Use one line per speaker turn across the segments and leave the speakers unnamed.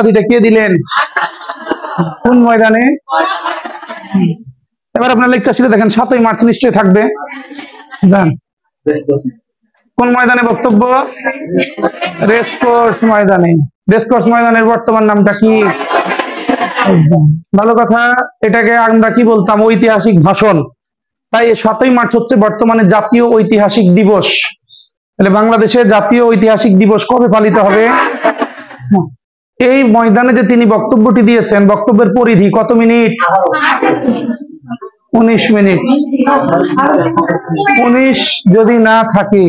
দুইটা কে দিলেন? কোন ময়দানে? এবার আপনার লেকচার ছিল দেখেন 7ই মার্চ নিশ্চয়ই থাকবে। কোন ময়দানে বক্তব্য? রেসকোর্স ময়দানে। রেসকোর্স ময়দানের বর্তমান নামটা কি? ভালো কথা। এটাকে আমরা কি বলতাম? ঐতিহাসিক ভাষণ। তাই 7ই মার্চ হচ্ছে বর্তমানে জাতীয় ঐতিহাসিক দিবস। তাহলে বাংলাদেশে জাতীয় ঐতিহাসিক দিবস কবে পালিত হবে? এই ময়দানে যে তিনি বক্তব্যটি দিয়েছেন, বক্তব্যের পরিধি কত মিনিট? 19 মিনিট। 19 যদি না থাকে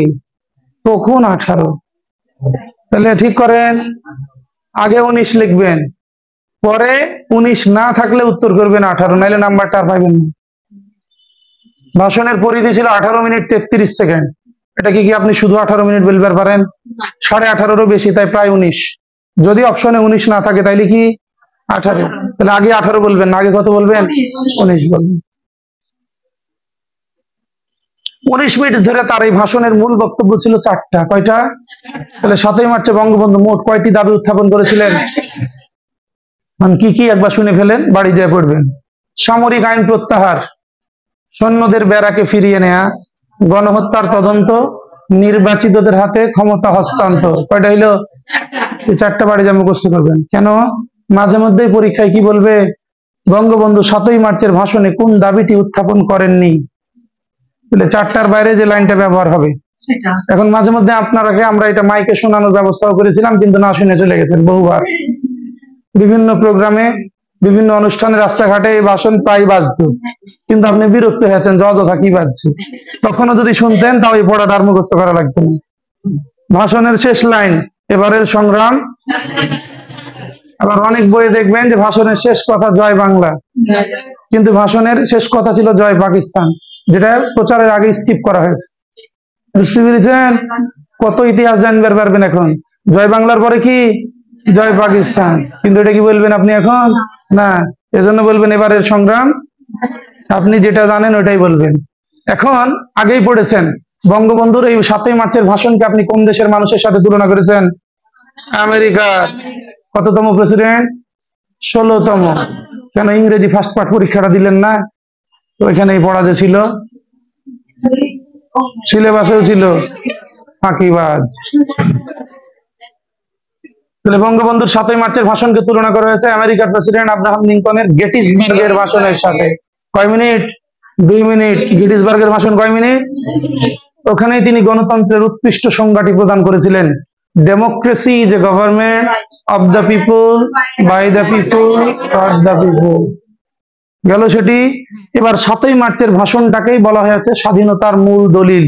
তখন 18। তাহলে ঠিক করেন, আগে 19 লিখবেন, পরে 19 না থাকলে উত্তর করবেন 18, নাইলে নাম্বারটা আর পাইবেন না। ভাষণের পরিধি ছিল 18 মিনিট 33 সেকেন্ড। এটা কি আপনি শুধু 18 মিনিট বলতে পারেন? 18.5-এরও বেশি, তাই প্রায় 19। যদি অপশনে 19 না থাকে তাইলে কি 18? তাহলে আগে 18 বলবেন না, আগে কত বলবেন? 19 বলবেন। 19 মিনিট ধরে তার এই ভাষণের মূল বক্তব্য ছিল 4টা। কয়টা? তাহলে 7ই মার্চে বঙ্গবন্ধু মোট কয়টি দাবি উত্থাপন করেছিলেন? কি কি একবার শুনে ফেলেন, বাড়ি যেয়ে পড়বেন। সামরিক আইন প্রত্যাহার, সৈন্যদের ব্যারাকে ফিরিয়ে নেয়া, গণহত্যার তদন্ত, নির্বাচিতদের হাতে ক্ষমতা হস্তান্তর। কয়টা হইলো? এই 4টা বাড়ি যা মুখস্থ করবেন। কেন? মাঝে মধ্যেই পরীক্ষায় কি বলবে? বঙ্গবন্ধু 7ই মার্চের ভাষণে কোন দাবিটি উত্থাপন করেননি? তাহলে 4টার বাইরে যে লাইনটা ব্যবহার হবে। এখন মাঝে মধ্যে আপনারাকে আমরা এটা মাইকে শোনানোর ব্যবস্থাও করেছিলাম, কিন্তু না শুনে চলে গেছেন বহুবার। বিভিন্ন প্রোগ্রামে, বিভিন্ন অনুষ্ঠানে, রাস্তাঘাটে এই ভাষণ প্রায় বাজত, কিন্তু আপনি বিরক্ত হয়েছেন যে অযথা কি বাজছে। তখনও যদি শুনতেন তাও এই পড়াটা আর মুখস্থ করা লাগতো না। ভাষণের শেষ লাইন, এবারের সংগ্রাম। আবার অনেক বইয়ে দেখবেন যে ভাষণের শেষ কথা জয় বাংলা, কিন্তু ভাষণের শেষ কথা ছিল জয় পাকিস্তান, যেটা প্রচারের আগে স্কিপ করা হয়েছে। বুঝতে পেরেছেন? কত ইতিহাস জানবার পারবেন এখন। জয় বাংলার পরে কি? জয় পাকিস্তান। কিন্তু এটা কি বলবেন আপনি এখন? না, এজন্য বলবেন এবারের সংগ্রাম। আপনি যেটা জানেন ওটাই বলবেন। এখন আগেই পড়েছেন বঙ্গবন্ধুর এই 7ই মার্চের ভাষণকে আপনি কোন দেশের মানুষের সাথে তুলনা করেছেন? আমেরিকার। কততম প্রেসিডেন্ট? 16তম। কেন ইংরেজি ফার্স্ট পার্ট পরীক্ষাটা দিলেন না? তো ওইখানেই পড়া যে ছিল, সিলেবাসেও ছিল, ফাঁকিবাজ। তাহলে বঙ্গবন্ধুর 7ই মার্চের ভাষণকে তুলনা করা হয়েছে আমেরিকার প্রেসিডেন্ট আব্রাহাম লিঙ্কনের গেটিসবার্গের ভাষণের সাথে। কয় মিনিট? 2 মিনিট। গেটিসবার্গের ভাষণ কয় মিনিট? ওখানেই তিনি গণতন্ত্রের উৎকৃষ্ট সংজ্ঞাটি প্রদান করেছিলেন। Democracy is a government of the people, by the people, for the people. গেল সেটি। এবার 7ই মার্চের ভাষণটাকেই বলা হয়েছে স্বাধীনতার মূল দলিল।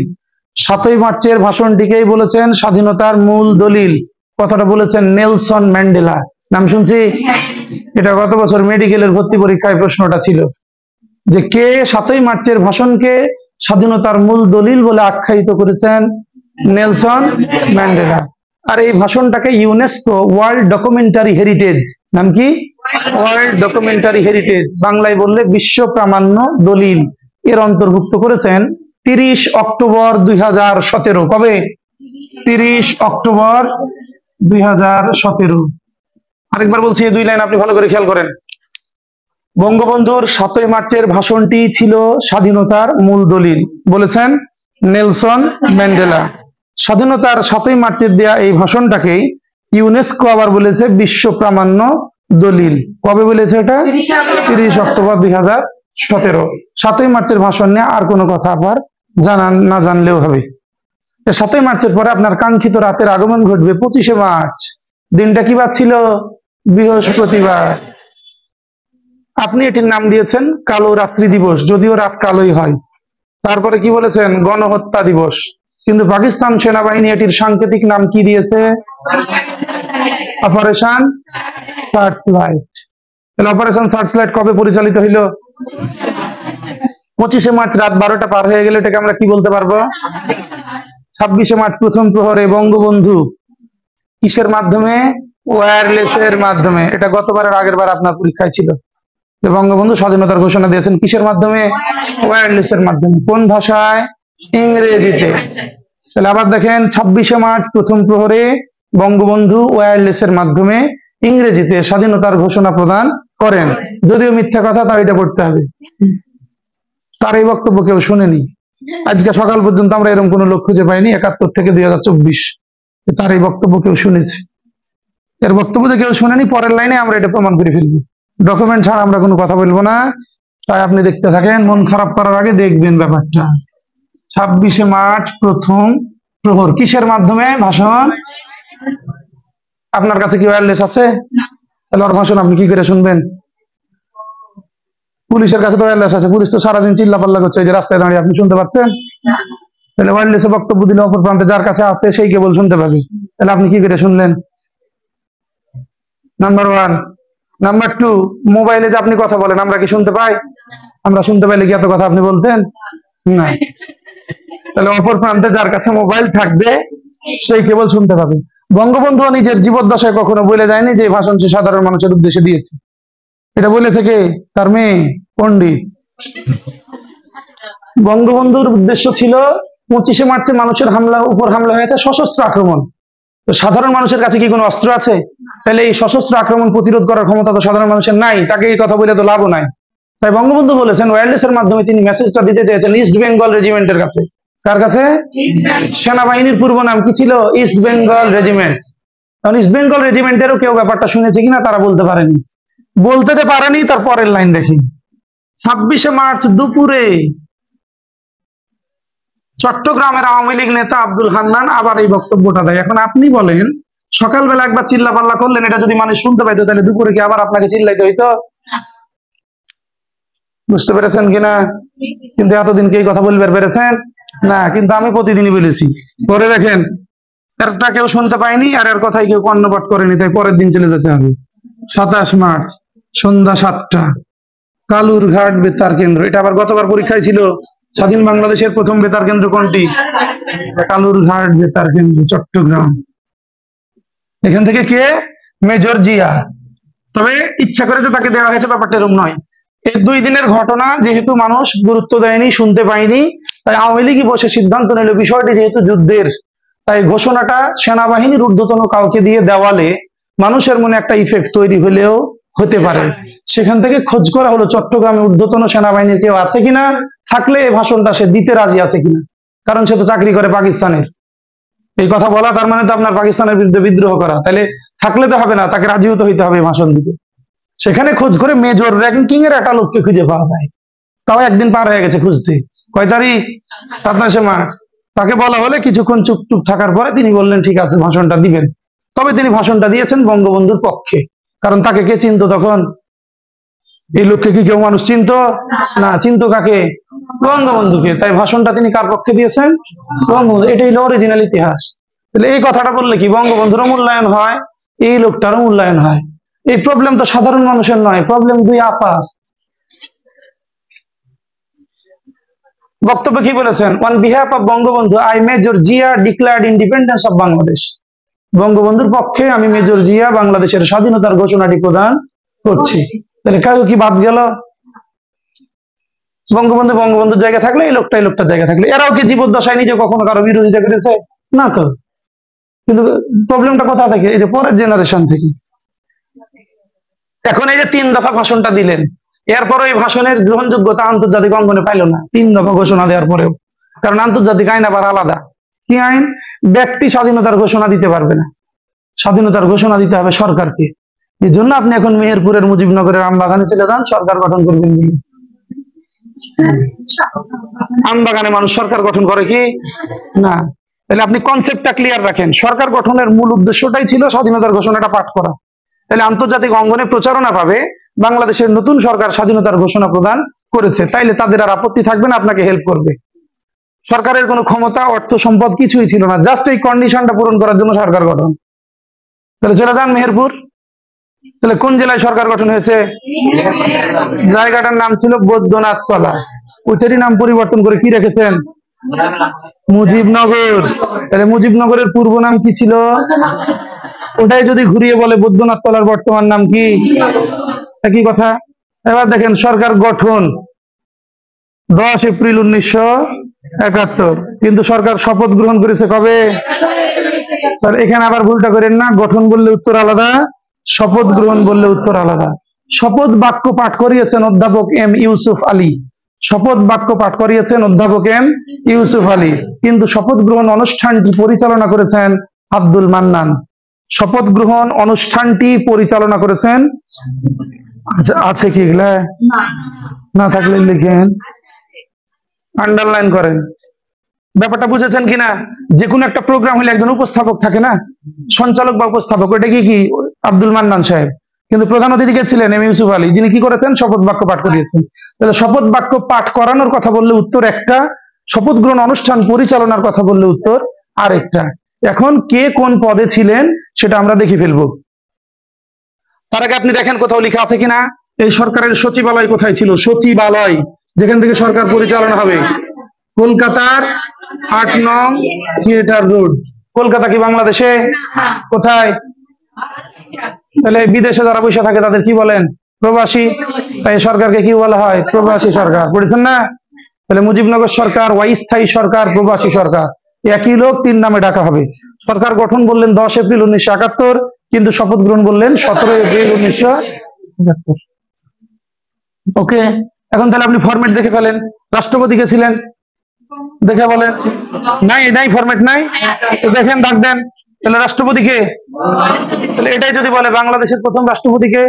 7ই মার্চের ভাষণটিকেই বলেছেন স্বাধীনতার মূল দলিল। কথাটা বলেছেন নেলসন ম্যান্ডেলা। নাম শুনছি? এটা গত বছর মেডিকেলের ভর্তি পরীক্ষায় প্রশ্নটা ছিল যে কে 7ই মার্চের ভাষণকে স্বাধীনতার মূল দলিল বলে আখ্যায়িত করেছেন? Nelson Mandela. আর এই ভাষণটাকে ইউনেস্কো ওয়ার্ল্ড ডকুমেন্টারি হেরিটেজ, নাম কি? ওয়ার্ল্ড ডকুমেন্টারি হেরিটেজ, বাংলায় বললে বিশ্ব প্রামাণ্য দলিল, এর অন্তর্ভুক্ত করেছেন 30 অক্টোবর 2017। কবে? 30 অক্টোবর 2017। আরেকবার বলছি, এই 2 লাইন আপনি ভালো করে খেয়াল করেন। বঙ্গবন্ধুর 7ই মার্চের ভাষণটি ছিল স্বাধীনতার মূল দলিল, বলেছেন নেলসন ম্যান্ডেলা। স্বাধীনতার 7ই মার্চের দেয়া এই ভাষণটাকেই ইউনেস্কো আবার বলেছে বিশ্ব প্রামাণ্য দলিল। কবে বলেছে এটা? 30 অক্টোবর 2017। 7ই মার্চের ভাষণ নিয়ে আর কোনো কথা আবার না জানলেও হবে। 7ই মার্চের পরে আপনার কাঙ্ক্ষিত রাতের আগমন ঘটবে 25শে মার্চ। দিনটা কি বার ছিল? বৃহস্পতিবার। আপনি এটির নাম দিয়েছেন কালো রাত্রি দিবস, যদিও রাত কালোই হয়। তারপরে কি বলেছেন? গণহত্যা দিবস। কিন্তু পাকিস্তান সেনাবাহিনী এটির সাংকেতিক নাম কি দিয়েছে? Operation searchlight. তাহলে অপারেশন সার্চলাইট কবে পরিচালিত হইল? 25শে মার্চ রাত 12টা পার হয়ে গেলে এটাকে আমরা কি বলতে পারবো? 26শে মার্চ প্রথম প্রহরে বঙ্গবন্ধু কিসের মাধ্যমে? ওয়্যারলেসের মাধ্যমে। এটা গতবারের আগের বার আপনার পরীক্ষায় ছিল যে বঙ্গবন্ধু স্বাধীনতার ঘোষণা দিয়েছেন কিসের মাধ্যমে? ওয়্যারলেসের মাধ্যমে। কোন ভাষায়? ইংরেজিতে। তাহলে আবার দেখেন 26শে মার্চ প্রথম প্রহরে বঙ্গবন্ধু ওয়্যারলেসের মাধ্যমে ইংরেজিতে স্বাধীনতার ঘোষণা প্রদান করেন। যদিও মিথ্যা কথা, তাও এটা পড়তে হবে। তার এই বক্তব্য কেউ শুনেনি। আজকে সকাল পর্যন্ত আমরা এরকম কোনো লোক খুঁজে পাইনি 71 থেকে 2024 তার এই বক্তব্য কেউ শুনেছে। এর বক্তব্য যে কেউ শুনেনি, পরের লাইনে আমরা এটা প্রমাণ করে ফেলবো। ডকুমেন্ট ছাড়া আমরা কোনো কথা বলবো না। তাই আপনি দেখতে থাকেন, মন খারাপ করার আগে দেখবেন ব্যাপারটা। 26শে মার্চ প্রথম প্রহর কিসের মাধ্যমে ভাষণ? আপনার কাছে কি ওয়্যারলেস আছে? তাহলে ওর ভাষণ আপনি কি করে শুনবেন? পুলিশের কাছে তো ওয়্যারলেস আছে, পুলিশ তো সারাদিন চিল্লাপাল্লা করছে, এই যে রাস্তায় দাঁড়িয়ে, আপনি শুনতে পাচ্ছেন? তাহলে ওয়্যারলেসে বক্তব্য দিলে অপর প্রান্তে যার কাছে আছে সেই কেবল শুনতে পাবে। তাহলে আপনি কি করে শুনলেন? নাম্বার 1। নাম্বার 2, মোবাইলে যে আপনি কথা বলেন আমরা কি শুনতে পাই? আমরা শুনতে পাইলে কি এত কথা আপনি বলতেন? না। তাহলে অপর প্রান্তে যার কাছে মোবাইল থাকবে সেই কেবল শুনতে পাবে। বঙ্গবন্ধু নিজের জীবদ্দশায় কখনো বলে যায়নি যে ভাষণ সে সাধারণ মানুষের উদ্দেশ্যে দিয়েছে। এটা বলেছে কে? তার মেয়ে পণ্ডিত। বঙ্গবন্ধুর উদ্দেশ্য ছিল 25শে মার্চে মানুষের উপর হামলা হয়েছে সশস্ত্র আক্রমণ। তো সাধারণ মানুষের কাছে কি কোনো অস্ত্র আছে? তাহলে এই সশস্ত্র আক্রমণ প্রতিরোধ করার ক্ষমতা তো সাধারণ মানুষের নাই, তাকে এই কথা বলে তো লাভও নাই। তাই বঙ্গবন্ধু বলেছেন ওয়্যারলেসের মাধ্যমে তিনি মেসেজটা দিতে চেয়েছেন ইস্ট বেঙ্গল রেজিমেন্টের কাছে। কার কাছে? সেনাবাহিনীর পূর্ব নাম কি ছিল? East Bengal regiment. কারণ ইস্ট বেঙ্গল রেজিমেন্টেরও কেউ ব্যাপারটা শুনেছে কিনা তারা বলতে পারেনি। বলতে তো পারেনি, তার পরের লাইন দেখি। 26শে মার্চ দুপুরে চট্টগ্রামের আওয়ামী লীগ নেতা আব্দুল হান্নান আবার এই বক্তব্যটা দেয়। এখন আপনি বলেন, সকালবেলা একবার চিল্লাপাল্লা করলেন, এটা যদি মানুষ শুনতে পাইতো, তাহলে দুপুরে কি আবার আপনাকে চিল্লাইতে হইতো? বুঝতে পেরেছেন কিনা? কিন্তু এতদিন কি এই কথা বলবার পেরেছেন না? কিন্তু আমি প্রতিদিনই বলেছি। পরে দেখেন, এরটা কেউ শুনতে পায়নি আর এর কথাই কেউ কর্ণপাত করেনি, তাই পরের দিন চলে যেতে হবে। 27 মার্চ সন্ধ্যা 7টা, কালুরঘাট বেতার কেন্দ্র। এটা আবার গতবার পরীক্ষায় ছিল। স্বাধীন বাংলাদেশের প্রথম বেতার কেন্দ্র কোনটি? কালুরঘাট বেতার কেন্দ্র, চট্টগ্রাম। এখান থেকে কে? মেজর জিয়া। তবে ইচ্ছা করে যে তাকে দেওয়া হয়েছে ব্যাপারটা এরকম নয়। এই 2 দিনের ঘটনা যেহেতু মানুষ গুরুত্ব দেয়নি, শুনতে পায়নি, তাই আওয়ামী লীগই বসে সিদ্ধান্ত নিল বিষয়টি যেহেতু যুদ্ধের, তাই ঘোষণাটা সেনাবাহিনীর ঊর্ধ্বতন কাউকে দিয়ে দেওয়ালে মানুষের মনে একটা ইফেক্ট তৈরি হলেও হতে পারে। সেখান থেকে খোঁজ করা হলো চট্টগ্রামে ঊর্ধ্বতন সেনাবাহিনীর কেউ আছে কিনা, থাকলে এই ভাষণটা সে দিতে রাজি আছে কিনা। কারণ সে তো চাকরি করে পাকিস্তানের। এই কথা বলা তার মানে তো আপনার পাকিস্তানের বিরুদ্ধে বিদ্রোহ করা। তাহলে থাকলে তো হবে না, তাকে রাজি হতে হইতে হবে ভাষণ দিতে। সেখানে খোঁজ করে মেজর র্যাঙ্কিং এর একটা লোককে খুঁজে পাওয়া যায়। তাও একদিন পার হয়ে গেছে খুঁজতে। কয় তারিখ? 27শে মার্চ। তাকে বলা হলে কিছুক্ষণ চুপচুপ থাকার পরে তিনি বললেন ঠিক আছে ভাষণটা দিবেন। তবে তিনি ভাষণটা দিয়েছেন বঙ্গবন্ধুর পক্ষে। কারণ তাকে কে চিনতো তখন? এই লোককে কি কেউ মানুষ চিনতো না? চিনতো কাকে? বঙ্গবন্ধুকে। তাই ভাষণটা তিনি কার পক্ষে দিয়েছেন? বঙ্গবন্ধু। এটাই হলো অরিজিনাল ইতিহাস। তাহলে এই কথাটা বললে কি বঙ্গবন্ধুরও মূল্যায়ন হয়, এই লোকটারও মূল্যায়ন হয়। এই প্রবলেম তো সাধারণ মানুষের নয়, প্রবলেম 2 আপার। বক্তব্য কি বলেছেন? On behalf of Bangabandhu I major Zia declared independence of Bangladesh. বঙ্গবন্ধুর পক্ষে আমি মেজর জিয়া বাংলাদেশের স্বাধীনতার ঘোষণাটি প্রদান করছি। তাহলে কাউ কি বাদ গেল? বঙ্গবন্ধুর জায়গা থাকলে এই লোকটার জায়গা থাকলে এরাও কি জীবদ্দশায় নিজে কখনো কারো বিরোধিতা করেছে? না তো। কিন্তু প্রবলেমটা কোথা থেকে? এই যে পরের জেনারেশন থেকে। এখন এই যে 3 দফা ভাষণটা দিলেন, এরপর এই ভাষণের গ্রহণযোগ্যতা আন্তর্জাতিক অঙ্গনে পাইল না 3 দফা ঘোষণা দেওয়ার পরেও। কারণ আন্তর্জাতিক আইন আবার আলাদা। কি আইন? ব্যক্তি স্বাধীনতার ঘোষণা দিতে পারবে না, স্বাধীনতার ঘোষণা দিতে হবে সরকারকে। এই জন্য আপনি এখন মেহেরপুরের মুজিবনগরের আমবাগানে চলে যান, সরকার গঠন করবেন বলে। আমবাগানে মানুষ সরকার গঠন করে কি না? তাহলে আপনি কনসেপ্টটা ক্লিয়ার রাখেন। সরকার গঠনের মূল উদ্দেশ্যটাই ছিল স্বাধীনতার ঘোষণাটা পাঠ করা। তাহলে আন্তর্জাতিক অঙ্গনে প্রচারণা পাবে বাংলাদেশের নতুন সরকার স্বাধীনতার ঘোষণা প্রদান করেছে, তাইলে তাদের আর আপত্তি থাকবে না, আপনাকে হেল্প করবে। সরকারের কোনো ক্ষমতা, অর্থ, সম্পদ কিছুই ছিল না, জাস্ট এই কন্ডিশনটা পূরণ করার জন্য সরকার গঠন। তাহলে চলে যান মেহেরপুর। তাহলে কোন জেলায় সরকার গঠন হয়েছে? জায়গাটার নাম ছিল বৈদ্যনাথ তলা। ওইটারই নাম পরিবর্তন করে কি রেখেছেন? মুজিবনগর। তাহলে মুজিবনগরের পূর্ব নাম কি ছিল? ওটাই যদি ঘুরিয়ে বলে বৈদ্যনাথ তলার বর্তমান নাম কি? একই কথা। এবার দেখেন সরকার গঠন 10 এপ্রিল 1971, কিন্তু সরকার শপথ গ্রহণ করেছে কবে? এখানে আবার ভুলটা করেন না, গঠন বললে উত্তর আলাদা, শপথ গ্রহণ বললে উত্তর আলাদা। শপথ বাক্য পাঠ করিয়েছেন অধ্যাপক এম ইউসুফ আলী। শপথ বাক্য পাঠ করিয়েছেন অধ্যাপক এম ইউসুফ আলী, কিন্তু শপথ গ্রহণ অনুষ্ঠানটি পরিচালনা করেছেন আব্দুল মান্নান। শপথ গ্রহণ অনুষ্ঠানটি পরিচালনা করেছেন, আছে কি এগুলা? না থাকলে লিখেন, আন্ডারলাইন করেন। ব্যাপারটা বুঝেছেন কিনা? যে কোনো একটা প্রোগ্রাম হলে একজন উপস্থাপক থাকে না, সঞ্চালক বা উপস্থাপক, ওটা কি আব্দুল মান্নান সাহেব, কিন্তু প্রধান অতিথি কে ছিলেন এম ইউসুফ আলী, যিনি কি করেছেন? শপথ বাক্য পাঠ করিয়েছেন। তাহলে শপথ বাক্য পাঠ করানোর কথা বললে উত্তর একটা, শপথ গ্রহণ অনুষ্ঠান পরিচালনার কথা বললে উত্তর আরেকটা। এখন কে কোন পদে ছিলেন সেটা আমরা দেখে ফেলবো। তার আগে আপনি দেখেন কোথাও লেখা আছে কিনা এই সরকারের সচিবালয় কোথায় ছিল। সচিবালয় যেখান থেকে সরকার পরিচালনা হবে, কলকাতার 8 নং থিয়েটার রোড। কলকাতা কি বাংলাদেশে? কোথায়? তাহলে বিদেশে যারা বসে থাকে তাদের কি বলেন? প্রবাসী। তাই সরকারকে কি বলা হয়? প্রবাসী সরকার। পড়েছেন না? তাহলে মুজিবনগর সরকার, অস্থায়ী সরকার, প্রবাসী সরকার, একই লোক 3 নামে ডাকা হবে। সরকার গঠন বললেন 10 এপ্রিল 1971, কিন্তু শপথ গ্রহণ বললেন 17 এপ্রিল 1971। ওকে, এখন তাহলে আপনি ফরম্যাট দেখে ফেলেন। রাষ্ট্রপতি কে ছিলেন? দেখে বলেন। নাই ফরম্যাট নাই, তো দেখেন, ডাক দেন। তাহলে রাষ্ট্রপতি কে? তাহলে এটাই যদি বলে বাংলাদেশের প্রথম রাষ্ট্রপতি কে?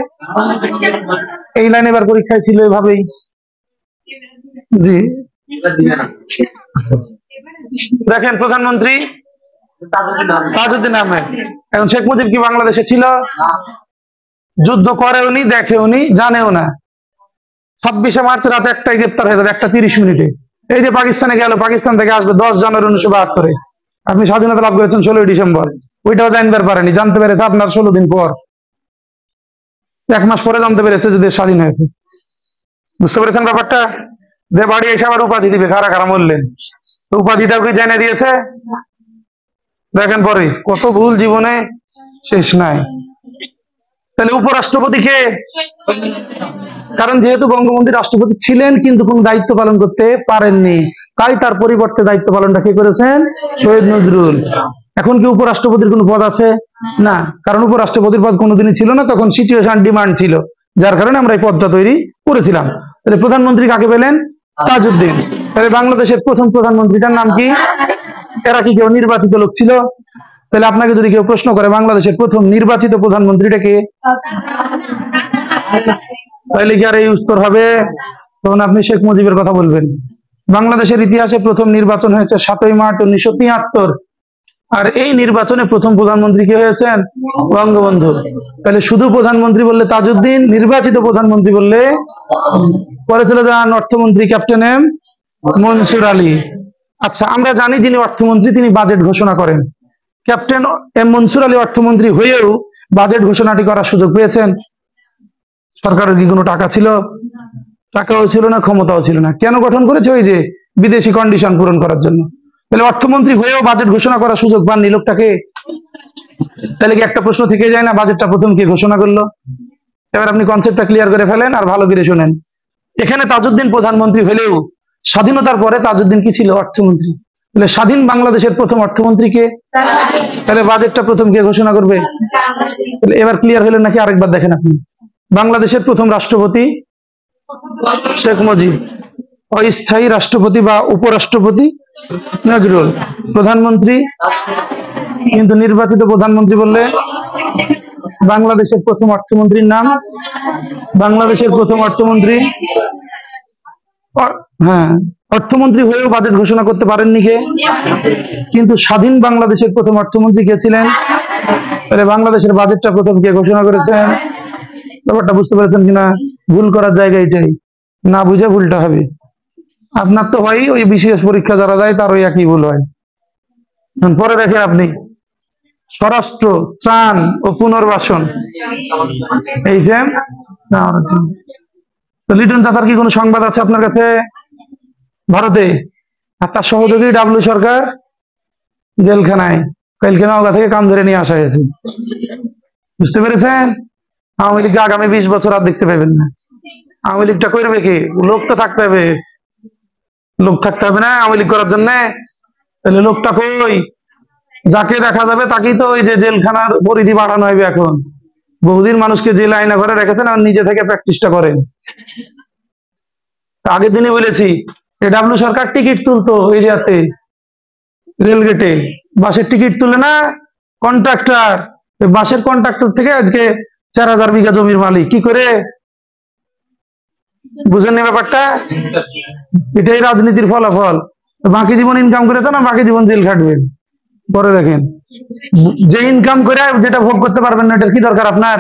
এই লাইন এবার পরীক্ষায় ছিল এভাবেই। জি দেখেন, প্রধানমন্ত্রী তাজউদ্দিন আহমেদ। এখন শেখ মুজিব কি বাংলাদেশে ছিল? যুদ্ধ করেওনি, দেখেওনি, জানেও না। 26শে মার্চ রাতে একটাই গ্রেপ্তার হয়ে যাবে, 1:30 মিনিটে। এই যে পাকিস্তানে গেল, পাকিস্তান থেকে আসবে 10 জানুয়ারি 1972। আপনি স্বাধীনতা লাভ করেছেন 16 ডিসেম্বর। ওইটাও জানতে পারেনি, জানতে পেরেছে আপনার 16 দিন পর, 1 মাস পরে জানতে পেরেছে যে দেশ স্বাধীন হয়েছে। বুঝতে পেরেছেন ব্যাপারটা? যে বাড়ি এসে আবার উপাধি দিবে, কারা কারা বললেন, উপাধিটাও কি জেনে দিয়েছে? দেখেন পরে কত ভুল জীবনে শেষ নাই। তাহলে উপরাষ্ট্রপতি কে? কারণ যেহেতু বঙ্গবন্ধু রাষ্ট্রপতি ছিলেন কিন্তু কোন দায়িত্ব পালন করতে পারেননি, তাই তার পরিবর্তে দায়িত্ব পালনটা কে করেছেন? শহীদ নজরুল। এখন কি উপরাষ্ট্রপতির কোন পদ আছে? না, কারণ উপরাষ্ট্রপতির পদ কোনোদিনই ছিল না, তখন সিচুয়েশন ডিমান্ড ছিল, যার কারণে আমরা এই পদটা তৈরি করেছিলাম। তাহলে প্রধানমন্ত্রী কাকে পেলেন? তাজউদ্দিন। তাহলে বাংলাদেশের প্রথম প্রধানমন্ত্রীটার নাম কি? এরা কি কেউ নির্বাচিত লোক ছিল? তাহলে আপনাকে যদি কেউ প্রশ্ন করে বাংলাদেশের প্রথম নির্বাচিত প্রধানমন্ত্রীটা কে, তাহলে কি আর এই উত্তর হবে? তখন আপনি শেখ মুজিবের কথা বলবেন। বাংলাদেশের ইতিহাসে প্রথম নির্বাচন হয়েছে 7ই মার্চ 1973, আর এই নির্বাচনে প্রথম প্রধানমন্ত্রী কে হয়েছেন? বঙ্গবন্ধু। তাহলে শুধু প্রধানমন্ত্রী বললে তাজউদ্দিন, নির্বাচিত প্রধানমন্ত্রী বললে পরে চলে যান অর্থমন্ত্রী ক্যাপ্টেন এম মনসুর আলী। আচ্ছা, আমরা জানি যিনি অর্থমন্ত্রী তিনি বাজেট ঘোষণা করেন। ক্যাপ্টেন এম মনসুর আলী অর্থমন্ত্রী হয়েও বাজেট ঘোষণাটি করার সুযোগ পেয়েছেন? সরকারের কি কোনো টাকা ছিল? টাকাও ছিল না, ক্ষমতাও ছিল না। কেন গঠন করেছে? ওই যে বিদেশি কন্ডিশন পূরণ করার জন্য। তাহলে অর্থমন্ত্রী হয়েও বাজেট ঘোষণা করার সুযোগ পাননি লোকটাকে। তাহলে কি একটা প্রশ্ন থেকে যায় না, বাজেটটা প্রথম কে ঘোষণা করলো? এবার আপনি কনসেপ্টটা ক্লিয়ার করে ফেলেন আর ভালো করে শুনেন। এখানে তাজউদ্দিন প্রধানমন্ত্রী হলেও স্বাধীনতার পরে তাজউদ্দিন কি ছিল? অর্থমন্ত্রী। তাহলে স্বাধীন বাংলাদেশের প্রথম অর্থমন্ত্রী কে? তাহলে বাজেটটা প্রথম কে ঘোষণা করবে? তাহলে এবার ক্লিয়ার হলেন নাকি? আরেকবার দেখেন আপনি। বাংলাদেশের প্রথম রাষ্ট্রপতি শেখ মুজিব, অস্থায়ী রাষ্ট্রপতি বা উপরাষ্ট্রপতি নজরুল, প্রধানমন্ত্রী কিন্তু নির্বাচিত প্রধানমন্ত্রী বললে বাংলাদেশের প্রথম অর্থমন্ত্রীর নাম? বাংলাদেশের প্রথম অর্থমন্ত্রী, হ্যাঁ, অর্থমন্ত্রী হয়েও বাজেট ঘোষণা করতে পারেননি কে? কিন্তু স্বাধীন বাংলাদেশের প্রথম অর্থমন্ত্রী কে ছিলেন? তাহলে বাংলাদেশের বাজেটটা প্রথম কে ঘোষণা করেছেন? ব্যাপারটা বুঝতে পেরেছেন কিনা? ভুল করার জায়গা এটাই, না বুঝে ভুলটা হবে। আপনার তো হয় ওই বিশেষ পরীক্ষা যারা যায় তার ওই একই ভুল হয়। পরে দেখেন আপনি স্বরাষ্ট্র, ত্রাণ ও পুনর্বাসন, এই যে লিটন চাচার কি কোনো সংবাদ আছে আপনার কাছে? ভারতে আর তার সহযোগী ডাব্লিউ সরকার জেলখানায়, কালকে নওগাঁ থেকে কাম ধরে নিয়ে আসা হয়েছে। বুঝতে পেরেছেন? আওয়ামী লীগকে আগামী 20 বছর আর দেখতে পাবেন না। আওয়ামী লীগটা করবে কি? লোক তো থাকতে হবে, লোক থাকতে হবে না আওয়ামী লীগ করার জন্য। তাহলে লোকটা কই? যাকে দেখা যাবে তাকেই তো ওই যে জেলখানার পরিধি বাড়ানো হবে এখন। বহুদিন মানুষকে জেলে আয়না ঘরে রেখেছেন আর নিজে থেকে প্র্যাকটিসটা করেন। আগের দিনে বলেছি ডাব্লিউ সরকার টিকিট তুলতো এই যে রেলগেটে বাসের টিকিট তুলে না কন্ট্রাক্টর, বাসের কন্ট্রাক্টর থেকে আজকে 4000 বিঘা জমির মালিক। কি করে বুঝেননি ব্যাপারটা? এটাই রাজনীতির ফলাফল। বাকি জীবন ইনকাম করেছে না, বাকি জীবন জেল খাটবেন। পরে দেখেন যে ইনকাম করে যেটা ভোগ করতে পারবেন না, এটার কি দরকার আপনার?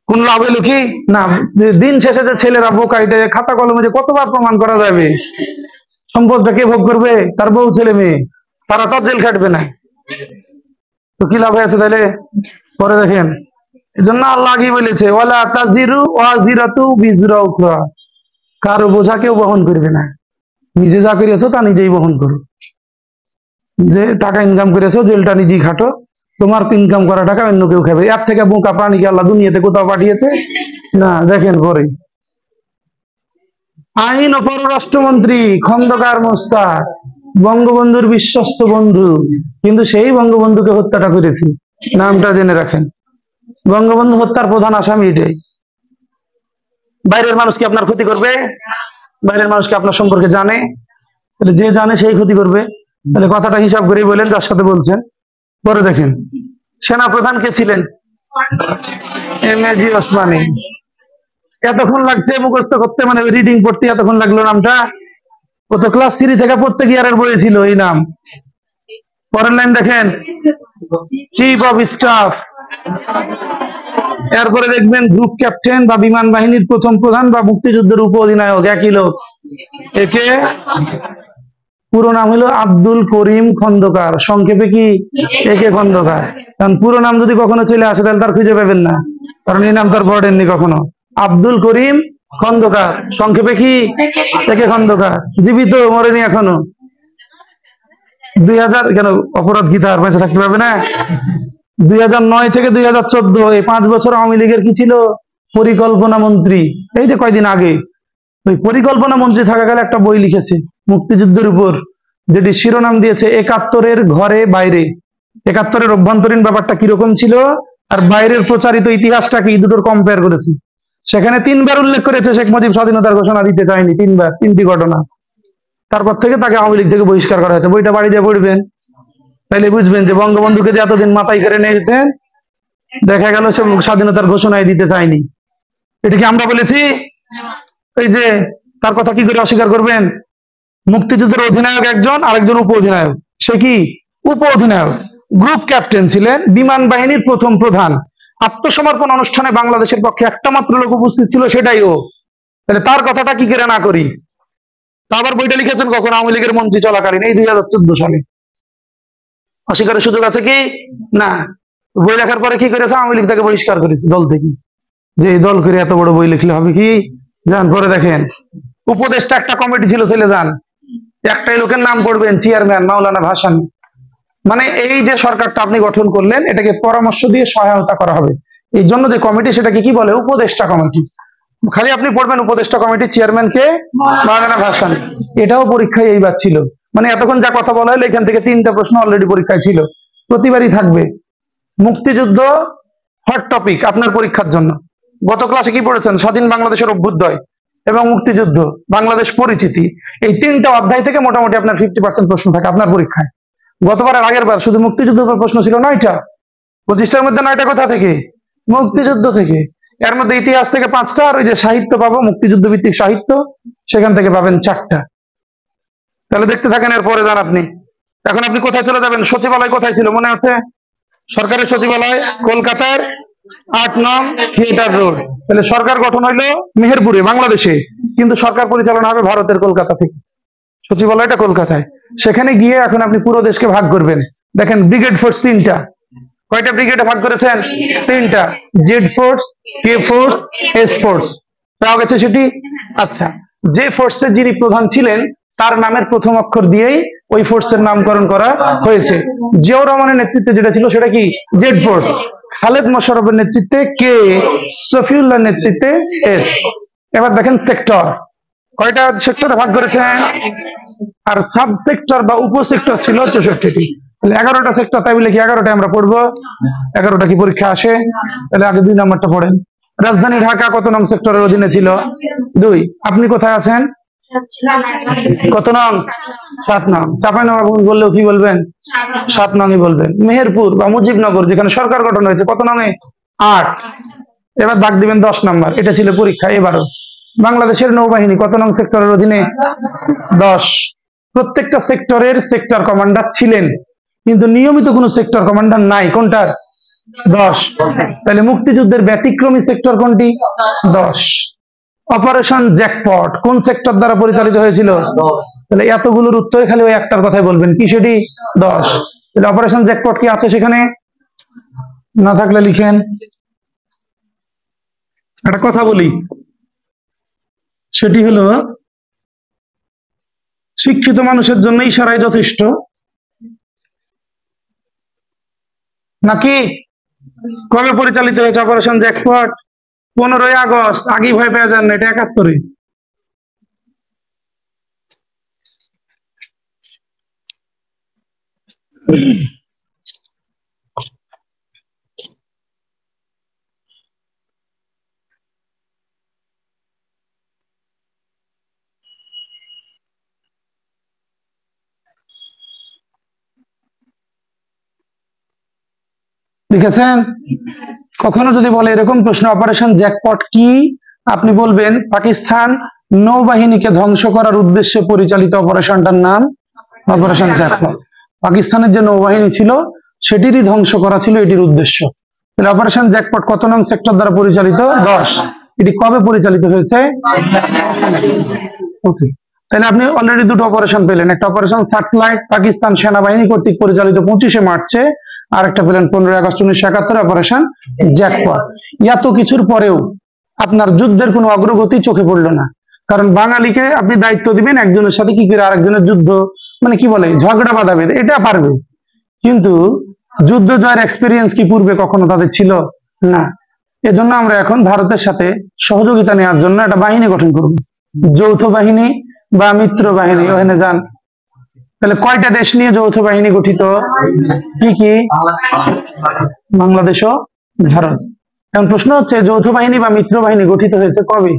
কোন লাভ হলো কি না? দিন শেষে যে ছেলেরা বোকা, এটা খাতা কলমে যে কতবার প্রমাণ করা যাবে? সম্পদটা কে ভোগ করবে? তার বউ ছেলে মেয়ে, তারা তো জেল খাটবে না। তো কি লাভ হয়েছে তাহলে? পরে দেখেন এই জন্য আল্লাহ আগেই বলেছে ওয়ালা তাজিরু ওয়াজিরাতু বিজরা উখরা, কারো বোঝা কেউ বহন করবে না। নিজে যা করেছো তা নিজেই বহন করো। যে টাকা ইনকাম করেছো জেলটা নিজেই খাটো, তোমার ইনকাম করা টাকা অন্য কেউ খাবে। এর থেকে বোকা প্রাণীকে আল্লাহ দুনিয়াতে কোথাও পাঠিয়েছে না? দেখেন পরে আইন ও পররাষ্ট্রমন্ত্রী খন্দকার মোস্তাক, বঙ্গবন্ধুর বিশ্বস্ত বন্ধু, কিন্তু সেই বঙ্গবন্ধুকে হত্যাটা করেছে। নামটা জেনে রাখেন, বঙ্গবন্ধু হত্যার প্রধান আসামি এটাই। বাইরের মানুষ কি আপনার ক্ষতি করবে? বাইরের মানুষ কি আপনার সম্পর্কে জানে? তাহলে যে জানে সেই ক্ষতি করবে। তাহলে কথাটা হিসাব করেই বলেন যার সাথে বলছেন। পরে দেখেন সেনা প্রধান কে ছিলেন? এমএজি ওসমানী। এতক্ষণ লাগছে মুখস্থ করতে, মানে রিডিং পড়তে এতক্ষণ লাগলো নামটা? ও তো ক্লাস 3 থেকে প্রত্যেক ইয়ারের বইয়ে ছিল এই নাম। পরের লাইন দেখেন, চিফ অফ স্টাফ। এরপরে দেখবেন গ্রুপ ক্যাপ্টেন বা বিমান বাহিনীর প্রথম প্রধান বা মুক্তিযুদ্ধের উপ অধিনায়ক, একই লোক। একে পুরো নাম হলো আব্দুল করিম খন্দকার, সংক্ষেপে কি একে খন্দকার। কারণ পুরো নাম যদি কখনো চলে আসে তাহলে তার খুঁজে পাবেন না, কারণ এই নাম তার পড়েননি কখনো। আব্দুল করিম খন্দকার, সংক্ষেপে কি একে খন্দকার। জীবিত, মরেনি এখনো। 2000 কেন অপরাধ কি তার বেঁচে থাকতে পারবে না? 2009 থেকে 2014 এই 5 বছর আওয়ামী লীগের কি ছিল? পরিকল্পনা মন্ত্রী। এই যে কয়দিন আগে ওই পরিকল্পনা মন্ত্রী থাকাকালে একটা বই লিখেছে মুক্তিযুদ্ধের উপর, যেটি শিরোনাম দিয়েছে 71-এর ঘরে বাইরে। 71-এর অভ্যন্তরীণ ব্যাপারটা কিরকম ছিল আর বাইরের প্রচারিত ইতিহাসটা কি, দুটোর কম্পেয়ার করেছে। সেখানে 3বার উল্লেখ করেছে শেখ মুজিব স্বাধীনতার ঘোষণা দিতে চায়নি, 3বার, 3টি ঘটনা। তারপর থেকে তাকে আওয়ামী লীগ থেকে বহিষ্কার করা হয়েছে। বইটা বাড়ি দিয়ে পড়বেন, তাইলে বুঝবেন যে বঙ্গবন্ধুকে যে এতদিন মাথায় করে নিয়েছেন, দেখা গেল সে স্বাধীনতার ঘোষণায় দিতে চায়নি। এটা কি আমরা বলেছি? এই যে তার কথা কি করে অস্বীকার করবেন? মুক্তিযুদ্ধের অধিনায়ক একজন, আরেকজন উপ অধিনায়ক। সে কি উপ অধিনায়ক, গ্রুপ ক্যাপ্টেন ছিলেন, বিমান বাহিনীর প্রথম প্রধান। আত্মসমর্পণ অনুষ্ঠানে বাংলাদেশের পক্ষে একটা মাত্র লোক উপস্থিত ছিল, সেটাই ও। তাহলে তার কথাটা কি করে না করি? আবার বইটা লিখেছেন কখন? আওয়ামী লীগের মন্ত্রী চলাকালীন, এই 2014 সালে। অস্বীকারের সুযোগ আছে কি না? বই লেখার পরে কি করেছে? আওয়ামী লীগ তাকে বহিষ্কার করেছে দল থেকে, যে এই দল করে এত বড় বই লিখলে হবে কি? যান পরে দেখেন উপদেষ্টা একটা কমিটি ছিল, চলে যান, একটাই লোকের নাম পড়বেন, চেয়ারম্যান মাওলানা ভাসানী। মানে এই যে সরকারটা আপনি গঠন করলেন, এটাকে পরামর্শ দিয়ে সহায়তা করা হবে। এই জন্য যে কমিটি, সেটাকে কি বলে? উপদেষ্টা কমিটি। খালি আপনি পড়বেন উপদেষ্টা কমিটির চেয়ারম্যান কে? মাওলানা ভাসানী। এটাও পরীক্ষায় এইবার ছিল। মানে এতক্ষণ যা কথা বলা হলো, এখান থেকে 3টা প্রশ্ন অলরেডি পরীক্ষায় ছিল, প্রতিবারই থাকবে। মুক্তিযুদ্ধ হট টপিক আপনার পরীক্ষার জন্য। গত ক্লাসে কি পড়েছেন? স্বাধীন বাংলাদেশের অভ্যুদয় এবং মুক্তিযুদ্ধ, বাংলাদেশ পরিচিতি। এই 3টা অধ্যায় থেকে মোটামুটি আপনার 50% প্রশ্ন থাকে আপনার পরীক্ষায়। গতবারের আগের বার শুধু মুক্তিযুদ্ধের প্রশ্ন ছিল 9টা, 25টার মধ্যে 9টা কোথা থেকে? মুক্তিযুদ্ধ থেকে। এর মধ্যে ইতিহাস থেকে 5টা, আর ওই যে সাহিত্য পাবো, মুক্তিযুদ্ধ ভিত্তিক সাহিত্য, সেখান থেকে পাবেন 4টা। তাহলে দেখতে থাকেন, এরপরে যান আপনি। এখন আপনি কোথায় চলে যাবেন? সচিবালয় কোথায় ছিল মনে আছে? সরকারের সচিবালয় কলকাতার 8 নং থিয়েটার রোড। তাহলে সরকার গঠন হইলো মেহেরপুরে, বাংলাদেশে, কিন্তু সরকার পরিচালনা হবে ভারতের কলকাতা থেকে। সচিবালয়টা কলকাতায়। সেখানে গিয়ে এখন আপনি পুরো দেশকে ভাগ করবেন। দেখেন ব্রিগেড ফোর্স 3টা। কয়টা ব্রিগেডে ভাগ করেছেন? 3টা। Z force, K force, S force. পাওয়া গেছে সেটি? আচ্ছা, যে ফোর্সের যিনি প্রধান ছিলেন তার নামের প্রথম অক্ষর দিয়েই ওই ফোর্সের নামকরণ করা হয়েছে। জিয়াউর রহমানের নেতৃত্বে যেটা ছিল সেটা কি? Z force. খালেদ মোশাররফের নেতৃত্বে কে, শফিউল্লাহর নেতৃত্বে এস। এবার দেখেন সেক্টর, কয়টা সেক্টরে ভাগ করেছেন? আর সাব সেক্টর বা উপসেক্টর ছিল 64টি। তাহলে 11টা সেক্টর, তাই বলে কি 11টা আমরা পড়বো? 11টা কি পরীক্ষা আসে? তাহলে আগে 2 নাম্বারটা পড়েন। রাজধানী ঢাকা কত নং সেক্টরের অধীনে ছিল? 2। আপনি কোথায় আছেন? কত নং? 7 নং। চাঁপাইনবাবগঞ্জ বললেও কি বলবেন? 7 নংই বলবেন। মেহেরপুর বা মুজিবনগর যেখানে সরকার গঠন হয়েছে কত নংয়ে? 8। এবার দাগ দিবেন 10 নাম্বার। এটা ছিল পরীক্ষা এবারও। বাংলাদেশের নৌবাহিনী কত নং সেক্টরের অধীনে? 10। প্রত্যেকটা সেক্টরের সেক্টর কমান্ডার ছিলেন, কিন্তু নিয়মিত কোনো সেক্টর কমান্ডার নাই। কোনটার? 10। তাহলে মুক্তিযুদ্ধের ব্যতিক্রমী সেক্টর কোনটি? 10। অপারেশন জ্যাকপট কোন সেক্টর দ্বারা পরিচালিত হয়েছিল? তাহলে এতগুলোর উত্তরে খালি ওই একটার কথাই বলবেন, কি সেটি? 10। তাহলে অপারেশন জ্যাকপট কি আছে সেখানে? না থাকলে লিখেন। একটা কথা বলি, সেটি হলো শিক্ষিত মানুষের জন্য ইশারাই যথেষ্ট, নাকি? কবে পরিচালিত হয়েছে অপারেশন জ্যাকপট? 15ই আগস্ট। আগেই ভয় পেয়ে যান না, এটা 71-এ। লিখেছেন? কখনো যদি বলে এরকম প্রশ্ন অপারেশন জ্যাকপট কি, আপনি বলবেন পাকিস্তান নৌবাহিনীকে ধ্বংস করার উদ্দেশ্যে পরিচালিত অপারেশনটার নাম অপারেশন জ্যাকপট। পাকিস্তানের যে নৌবাহিনী ছিল সেটিরই ধ্বংস করা ছিল এটির উদ্দেশ্য। তাহলে অপারেশন জ্যাকপট কত নং সেক্টর দ্বারা পরিচালিত? 10। এটি কবে পরিচালিত হয়েছে? ওকে, তাহলে আপনি অলরেডি দুটো অপারেশন পেলেন। একটা অপারেশন সার্চলাইট পাকিস্তান সেনাবাহিনী কর্তৃক পরিচালিত 25শে মার্চে, আর একটা পেলেন 15ই আগস্ট 1971 অপারেশন জ্যাকপট। এত কিছুর পরেও আপনার যুদ্ধের কোনো অগ্রগতি চোখে পড়লো না, কারণ বাঙালিকে আপনি দায়িত্ব দিবেন একজনের সাথে কি করে আরেকজনের যুদ্ধ, মানে কি বলে, ঝগড়া বাঁধাবে, এটা পারবে, কিন্তু যুদ্ধ জয়ের এক্সপিরিয়েন্স কি পূর্বে কখনো তাদের ছিল না। এজন্য আমরা এখন ভারতের সাথে সহযোগিতা নেওয়ার জন্য একটা বাহিনী গঠন করব, যৌথ বাহিনী বা মিত্র বাহিনী। ওখানে যান। তাহলে কয়টা দেশ নিয়ে যৌথ বাহিনী গঠিত? কি কি? বাংলাদেশ ও ভারত। এখন প্রশ্ন হচ্ছে যৌথ বাহিনী বা মিত্র বাহিনী গঠিত হয়েছে কবে?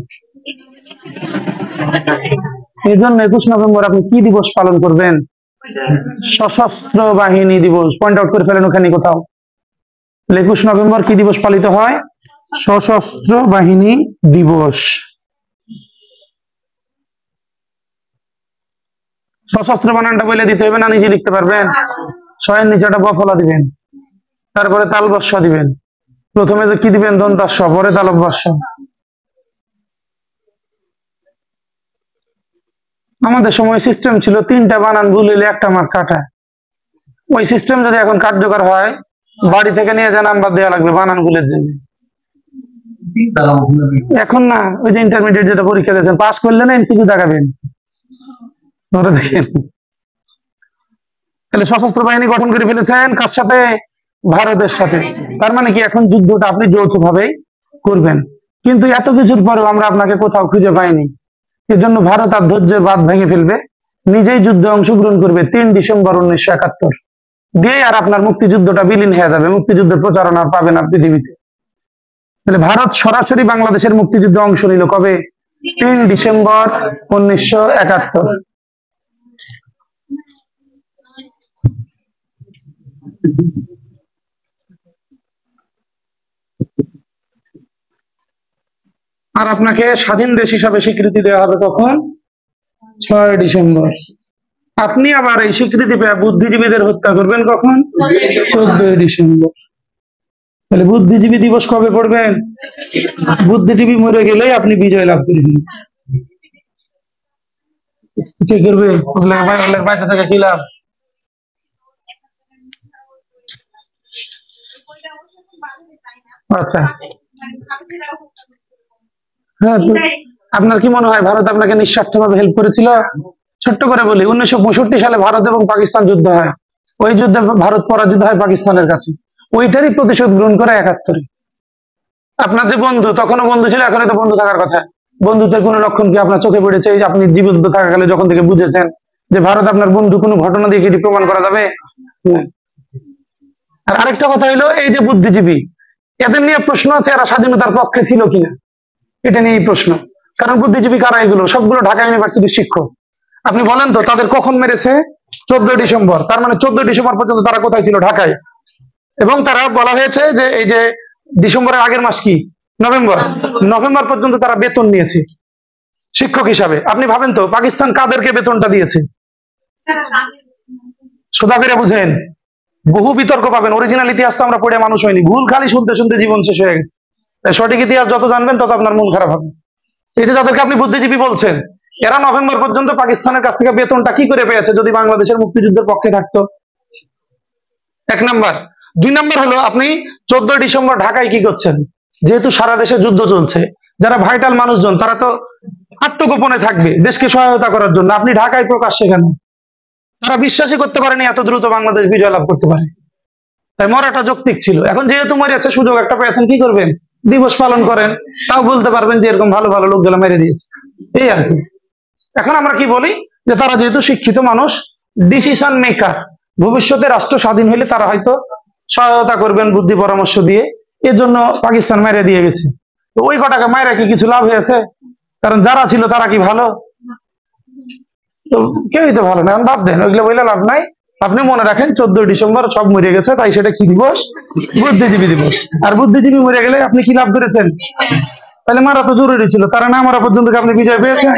এই জন্য 21 নভেম্বর আপনি কি দিবস পালন করবেন? সশস্ত্র বাহিনী দিবস। পয়েন্ট আউট করে ফেলেন ওখানে কোথাও। 21 নভেম্বর কি দিবস পালিত হয়? সশস্ত্র বাহিনী দিবস। সশস্ত্র বানানটা বলে দিতে হবে না, নিজে লিখতে পারবেন? ছয়ের নিচে একটা বফলা দিবেন, তারপরে তালবস্য দিবেন। প্রথমে যে কি দিবেন? দন্তাস্য, পরে তালব্যস্য। আমাদের সময় সিস্টেম ছিল 3টা বানান ভুল হইলে 1টা মার্ক কাটা। ওই সিস্টেম যদি এখন কার্যকর হয়, বাড়ি থেকে নিয়ে যা নাম্বার দেওয়া লাগবে বানান ভুলের জন্য। এখন না, ওই যে ইন্টারমিডিয়েট যেটা পরীক্ষা দিয়েছেন, পাস করলে না এমসিকিউ দেখাবেন। দেখেন, তাহলে সশস্ত্র বাহিনী গঠন করে ফেলেছেন কার সাথে? ভারতের সাথে। তার মানে কি এখন যুদ্ধটা আপনি যৌথভাবে করবেন। কিন্তু এত কিছুর পরেও আমরা আপনাকে কোথাও খুঁজে পাইনি। এর জন্য ভারত আর ধৈর্যের বাঁধ ভেঙে ফেলবে, নিজেই যুদ্ধে অংশগ্রহণ করবে 3 ডিসেম্বর 1971 দিয়ে, আর আপনার মুক্তিযুদ্ধটা বিলীন হয়ে যাবে। মুক্তিযুদ্ধের প্রচারণা পাবে না পৃথিবীতে। তাহলে ভারত সরাসরি বাংলাদেশের মুক্তিযুদ্ধে অংশ নিল কবে? 3 ডিসেম্বর 1971। আর আপনাকে স্বাধীন দেশ হিসাবে স্বীকৃতি দেওয়া হবে কখন? 6 ডিসেম্বর। আপনি আবার এই স্বীকৃতি পেয়ে বুদ্ধিজীবীদের হত্যা করবেন কখন? 14 ডিসেম্বর। তাহলে বুদ্ধিজীবী দিবস কবে পড়বেন? বুদ্ধিজীবী মরে গেলেই আপনি বিজয় লাভ করবেন। কে করবে? বাচ্চা থেকে কি লাভ? আচ্ছা, হ্যাঁ, আপনার কি মনে হয় ভারত আপনাকে নিঃস্বার্থভাবে হেল্প করেছিল? ছোট্ট করে বলি, 1965 সালে ভারত এবং পাকিস্তান যুদ্ধ হয়। ওই যুদ্ধে ভারত পরাজিত হয় পাকিস্তানের কাছে। ওইটারই প্রতিশোধ গ্রহণ করে 71-এ। আপনার যে বন্ধু, তখনও বন্ধু ছিল, এখনই তো বন্ধু থাকার কথা। বন্ধুত্বের কোনো লক্ষণ কি আপনার চোখে পড়েছে? এই যে আপনি জীবিত থাকাকালে যখন থেকে বুঝেছেন যে ভারত আপনার বন্ধু, কোনো ঘটনা দিয়ে কি এটি প্রমাণ করা যাবে? আর আরেকটা কথা হলো, এই যে বুদ্ধিজীবী, এদের নিয়ে প্রশ্ন আছে এরা স্বাধীনতার পক্ষে ছিল কিনা, এটা নিয়ে প্রশ্ন। কারণ বুদ্ধিজীবী কারা? এগুলো সবগুলো ঢাকা ইউনিভার্সিটির শিক্ষক। আপনি বলেন তো তাদের কখন মেরেছে? 14 ডিসেম্বর। তার মানে 14 ডিসেম্বর পর্যন্ত তারা কোথায় ছিল? ঢাকায়। এবং তারা বলা হয়েছে যে এই যে ডিসেম্বরের আগের মাস কি? নভেম্বর। নভেম্বর পর্যন্ত তারা বেতন নিয়েছে শিক্ষক হিসাবে। আপনি ভাবেন তো পাকিস্তান কাদেরকে বেতনটা দিয়েছে? সোজা করে বুঝেন, বহু বিতর্ক পাবেন। অরিজিনাল ইতিহাস তো আমরা পড়ে মানুষ হয়নি, ভুল খালি শুনতে শুনতে জীবন শেষ হয়ে গেছে। তাই সঠিক ইতিহাস যত জানবেন তত আপনার মন খারাপ হবে। এই যে যাদেরকে আপনি বুদ্ধিজীবী বলছেন, এরা নভেম্বর পর্যন্ত পাকিস্তানের কাছ থেকে বেতনটা কি করে পেয়েছে? যদি বাংলাদেশের মুক্তিযুদ্ধের পক্ষে থাকতো। এক নাম্বার। 2 নাম্বার হলো, আপনি 14 ডিসেম্বর ঢাকায় কি করছেন? যেহেতু সারা দেশে যুদ্ধ চলছে, যারা ভাইটাল মানুষজন তারা তো আত্মগোপনে থাকবে দেশকে সহায়তা করার জন্য। আপনি ঢাকায় প্রকাশ্যে কেন? তারা বিশ্বাসই করতে পারেনি এত দ্রুত বাংলাদেশ বিজয় লাভ করতে পারে। তাই মরাটা যৌক্তিক ছিল। এখন যেহেতু মরেছে, সুযোগ একটা পেয়েছেন, কি করবেন? দিবস পালন করেন, তাও বলতে পারবেন যে এরকম ভালো ভালো লোকগুলো মেরে দিয়েছে, এই আর কি। এখন আমরা কি বলি যে তারা যেহেতু শিক্ষিত মানুষ, ডিসিশন মেকার, ভবিষ্যতে রাষ্ট্র স্বাধীন হলে তারা হয়তো সহায়তা করবেন বুদ্ধি পরামর্শ দিয়ে, এর জন্য পাকিস্তান মেরে দিয়ে গেছে। তো ওই কটাকে মায়েরা কি কিছু লাভ হয়েছে? কারণ যারা ছিল তারা কি ভালো? তো কেউই তো ভালো না। বাদ দেন, ওইগুলো বলে লাভ নাই। আপনি মনে রাখেন 14 ডিসেম্বর সব মরে গেছে, তাই সেটা কি দিবস? বুদ্ধিজীবী দিবস। আর বুদ্ধিজীবী মরে গেলে আপনি কি লাভ করেছেন? তাহলে মারা তো জরুরি ছিল। তারা না মারা পর্যন্ত আপনি বিজয় পেয়েছেন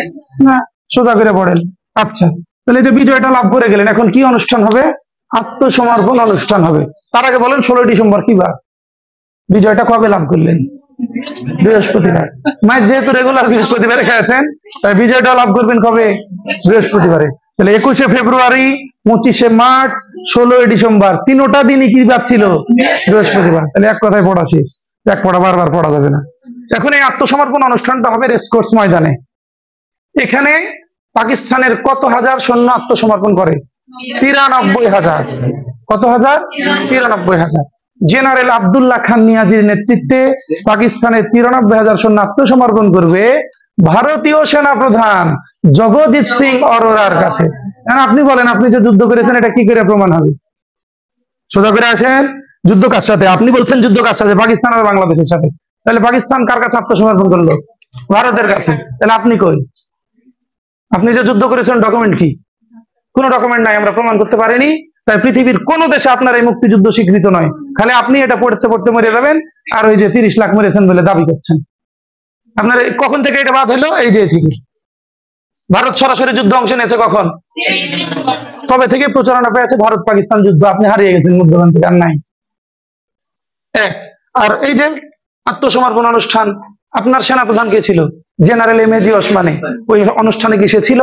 না? সোজা করে পড়েন। আচ্ছা, তাহলে এটা বিজয়টা লাভ করে গেলেন, এখন কি অনুষ্ঠান হবে? আত্মসমর্পণ অনুষ্ঠান হবে। তার আগে বলেন 16 ডিসেম্বর কি বার? বিজয়টা কবে লাভ করলেন? বৃহস্পতিবার। মায়ের যেহেতু রেগুলার বৃহস্পতিবারে খেয়েছেন, তাই বিজয়টা লাভ করবেন কবে? বৃহস্পতিবারে। তাহলে 21শে ফেব্রুয়ারি, 25শে মার্চ, 16ই ডিসেম্বর, তিনোটা দিনই কি বার ছিল? বৃহস্পতিবার। তাহলে এক কথায় পড়া শেষ। এক পড়া বারবার পড়া যাবে না। এখন এই আত্মসমর্পণ অনুষ্ঠানটা হবে রেসকোর্স ময়দানে। এখানে পাকিস্তানের কত হাজার সৈন্য আত্মসমর্পণ করে? 93,000। কত হাজার? 93,000। জেনারেল আব্দুল্লাহ খান নিয়াজির নেতৃত্বে পাকিস্তানের 93,000 সৈন্য আত্মসমর্পণ করবে ভারতীয় সেনা প্রধান জগজিৎ সিং অরোরার কাছে। আপনি বলেন, আপনি যে যুদ্ধ করেছেন এটা কি করে প্রমাণ হবে? সোজা করে আসেন, যুদ্ধ কার সাথে? আপনি বলছেন যুদ্ধ কার সাথে? পাকিস্তান আর বাংলাদেশের সাথে। তাহলে পাকিস্তান কার কাছে আত্মসমর্পণ করলো? ভারতের কাছে। তাহলে আপনি কই? আপনি যে যুদ্ধ করেছেন ডকুমেন্ট কি? কোনো ডকুমেন্ট নাই, আমরা প্রমাণ করতে পারিনি। তাই পৃথিবীর কোন দেশে আপনার এই মুক্তিযুদ্ধ স্বীকৃত নয়। খালি আপনি এটা পড়তে পড়তে মরে যাবেন, আর ওই যে 30 লাখ মরেছেন বলে দাবি করছেন। আপনার কখন থেকে এটা বাদ হলো? এই যে থেকে ভারত সরাসরি যুদ্ধ অংশ নিয়েছে কখন? তবে থেকে প্রচারণা পেয়েছে ভারত পাকিস্তান যুদ্ধ। আপনি হারিয়ে গেছেন মধ্যখান থেকে, আর নাই। আর এই যে আত্মসমর্পণ অনুষ্ঠান, আপনার সেনাপ্রধান কে ছিল? General MAG Osmani. ওই অনুষ্ঠানে কি সে ছিল?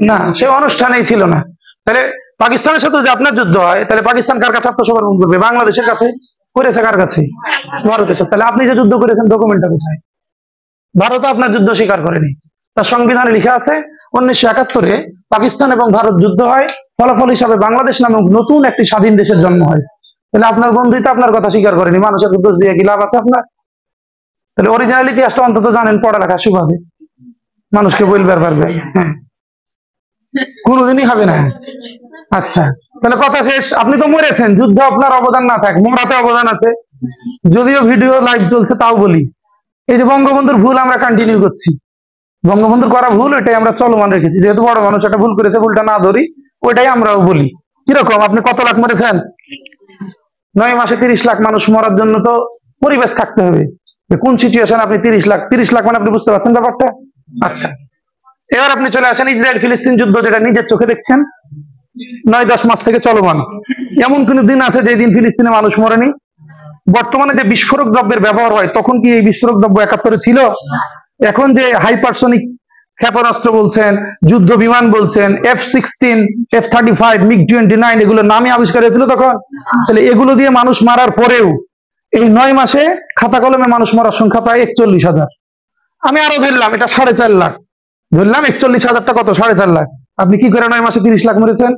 না, সে অনুষ্ঠানেই ছিল না। তাহলে পাকিস্তানের সাথে যদি আপনার যুদ্ধ হয়, তাহলে পাকিস্তান কার কাছে আত্মসমর্পণ করবে? বাংলাদেশের কাছে। করেছে কার কাছে? ভারতের সাথে। তাহলে আপনি যে যুদ্ধ করেছেন ডকুমেন্টটা কোথায়? ভারত আপনার যুদ্ধ স্বীকার করেনি। তার সংবিধানে লেখা আছে 1971-এ পাকিস্তান এবং ভারত যুদ্ধ হয়, ফলাফল হিসাবে বাংলাদেশ নামক নতুন একটি স্বাধীন দেশের জন্ম হয়। তাহলে আপনার বন্ধুই তো আপনার কথা স্বীকার করেনি, মানুষের দোষ দিয়ে কি লাভ আছে আপনার? তাহলে অরিজিনাল ইতিহাসটা অন্তত জানেন, পড়ালেখা সুভাবে মানুষকে বলবার পারবে। হ্যাঁ, কোনোদিনই হবে না। আচ্ছা, তাহলে কথা শেষ। আপনি তো মরেছেন, যুদ্ধে আপনার অবদান না থাক, মরাতে অবদান আছে। যদিও ভিডিও লাইভ চলছে, তাও বলি, এই যে বঙ্গবন্ধুর ভুল আমরা কন্টিনিউ করছি। বঙ্গবন্ধুর করা ভুল ওইটাই আমরা চলমান রেখেছি। যেহেতু বড় মানুষ একটা ভুল করেছে, ভুলটা না ধরি, ওইটাই আমরাও বলি। কিরকম? আপনি কত লাখ মরেছেন? 9 মাসে 30 লাখ মানুষ মরার জন্য তো পরিবেশ থাকতে হবে। কোন সিচুয়েশন আপনি 30 লাখ মানে আপনি বুঝতে পারছেন ব্যাপারটা? আচ্ছা, এবার আপনি চলে আসেন ইসরায়েল ফিলিস্তিন যুদ্ধ, যেটা নিজের চোখে দেখছেন 9-10 মাস থেকে চলমান। এমন কোন দিন আছে যে দিন ফিলিস্তিনে মানুষ মরেনি? বর্তমানে যে বিস্ফোরক দ্রব্যের ব্যবহার হয়, তখন কি এই বিস্ফোরক দ্রব্য 71-এ ছিল? এখন যে হাইপারসনিক ক্ষেপণাস্ত্র বলছেন, যুদ্ধ বিমান বলছেন, F-16, F-35, MiG-29, এগুলো নামে আবিষ্কার হয়েছিল তখন? তাহলে এগুলো দিয়ে মানুষ মারার পরেও এই 9 মাসে খাতা কলমে মানুষ মরার সংখ্যা প্রায় 41,000। আমি আরো ধরলাম এটা 4.5 লাখ, ধরলাম 41,000টা কত? 4.5 লাখ। আপনি কি করে 9 মাসে 30 লাখ মরেছেন?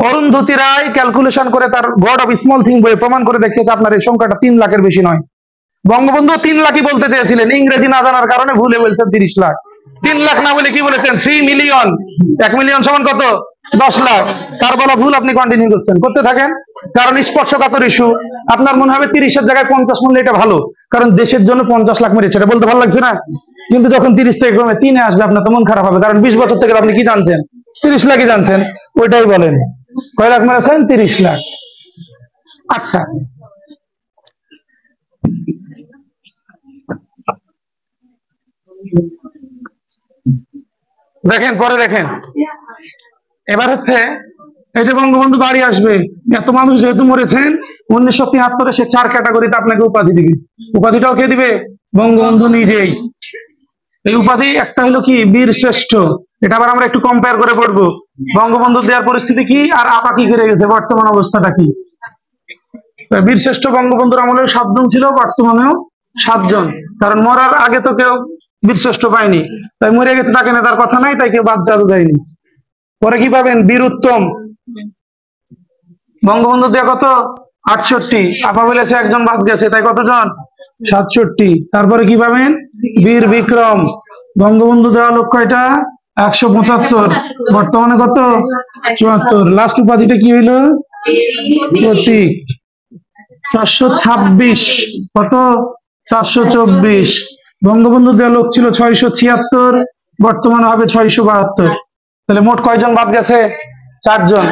অরুন্ধতী রায় ক্যালকুলেশন করে তার গড অফ স্মল থিং বইয়ে প্রমাণ করে দেখিয়েছে আপনার এই সংখ্যাটা 3 লাখের বেশি নয়। বঙ্গবন্ধু 3 লাখই বলতে চেয়েছিলেন, ইংরেজি না জানার কারণে ভুলে বলছেন 30 লাখ। 3 লাখ না বলে কি বলেছেন? 3 মিলিয়ন। 1 মিলিয়ন সমান কত? 10 লাখ। তার বলা ভুল, আপনি কন্টিনিউ করতে থাকেন। কারণ স্পর্শকাতর ইস্যু, আপনার মনে হবে 30-এর জায়গায় 50 মূল্য, এটা ভালো, কারণ দেশের জন্য 50 লাখ মেরেছে, এটা বলতে ভালো লাগছে না। কিন্তু যখন 30 থেকে কমে 3-এ আসবে, আপনার তো মন খারাপ হবে, কারণ 20 বছর থেকে আপনি কি জানছেন? 30 লাখই জানছেন। ওইটাই বলেন, কয় লাখ মেরেছেন? 30 লাখ। আচ্ছা, দেখেন পরে দেখেন। এবার হচ্ছে এই যে বঙ্গবন্ধু বাড়ি আসবে, এত মানুষ যেহেতু মরেছেন 1973-এ, সে 4 ক্যাটাগরিতে আপনাকে উপাধি দিবে। উপাধিটাও কে দিবে? বঙ্গবন্ধু নিজেই। এই উপাধি একটা হলো কি, বীর শ্রেষ্ঠ। এটা আবার আমরা একটু কম্পেয়ার করে পড়বো, বঙ্গবন্ধু দেওয়ার পরিস্থিতি কি আর আপা কি করে গেছে, বর্তমান অবস্থাটা কি। বীর শ্রেষ্ঠ বঙ্গবন্ধুর আমলেও 7 জন ছিল, বর্তমানেও 7 জন। কারণ মরার আগে তো কেউ বীর শ্রেষ্ঠ পায়নি, তাই মরে গেছে, তাকে নেতার কথা নাই, তাই কেউ বাদ জাদু দেয়নি। পরে কি পাবেন? বীর উত্তম। বঙ্গবন্ধু দেয়া কত? 68। আপা বলেছে একজন বাদ গেছে, তাই কতজন? 67। তারপরে কি পাবেন? বীর বিক্রম। বঙ্গবন্ধু দেওয়া লোক কয়টা? 175। বর্তমানে কত? 74। লাস্ট উপাধিটা কি হইল? প্রতীক। 426। কত? 424। বঙ্গবন্ধু দেওয়া লোক ছিল 676, বর্তমানে হবে 672। তাহলে মোট কয়জন বাদ গেছে? 4 জন।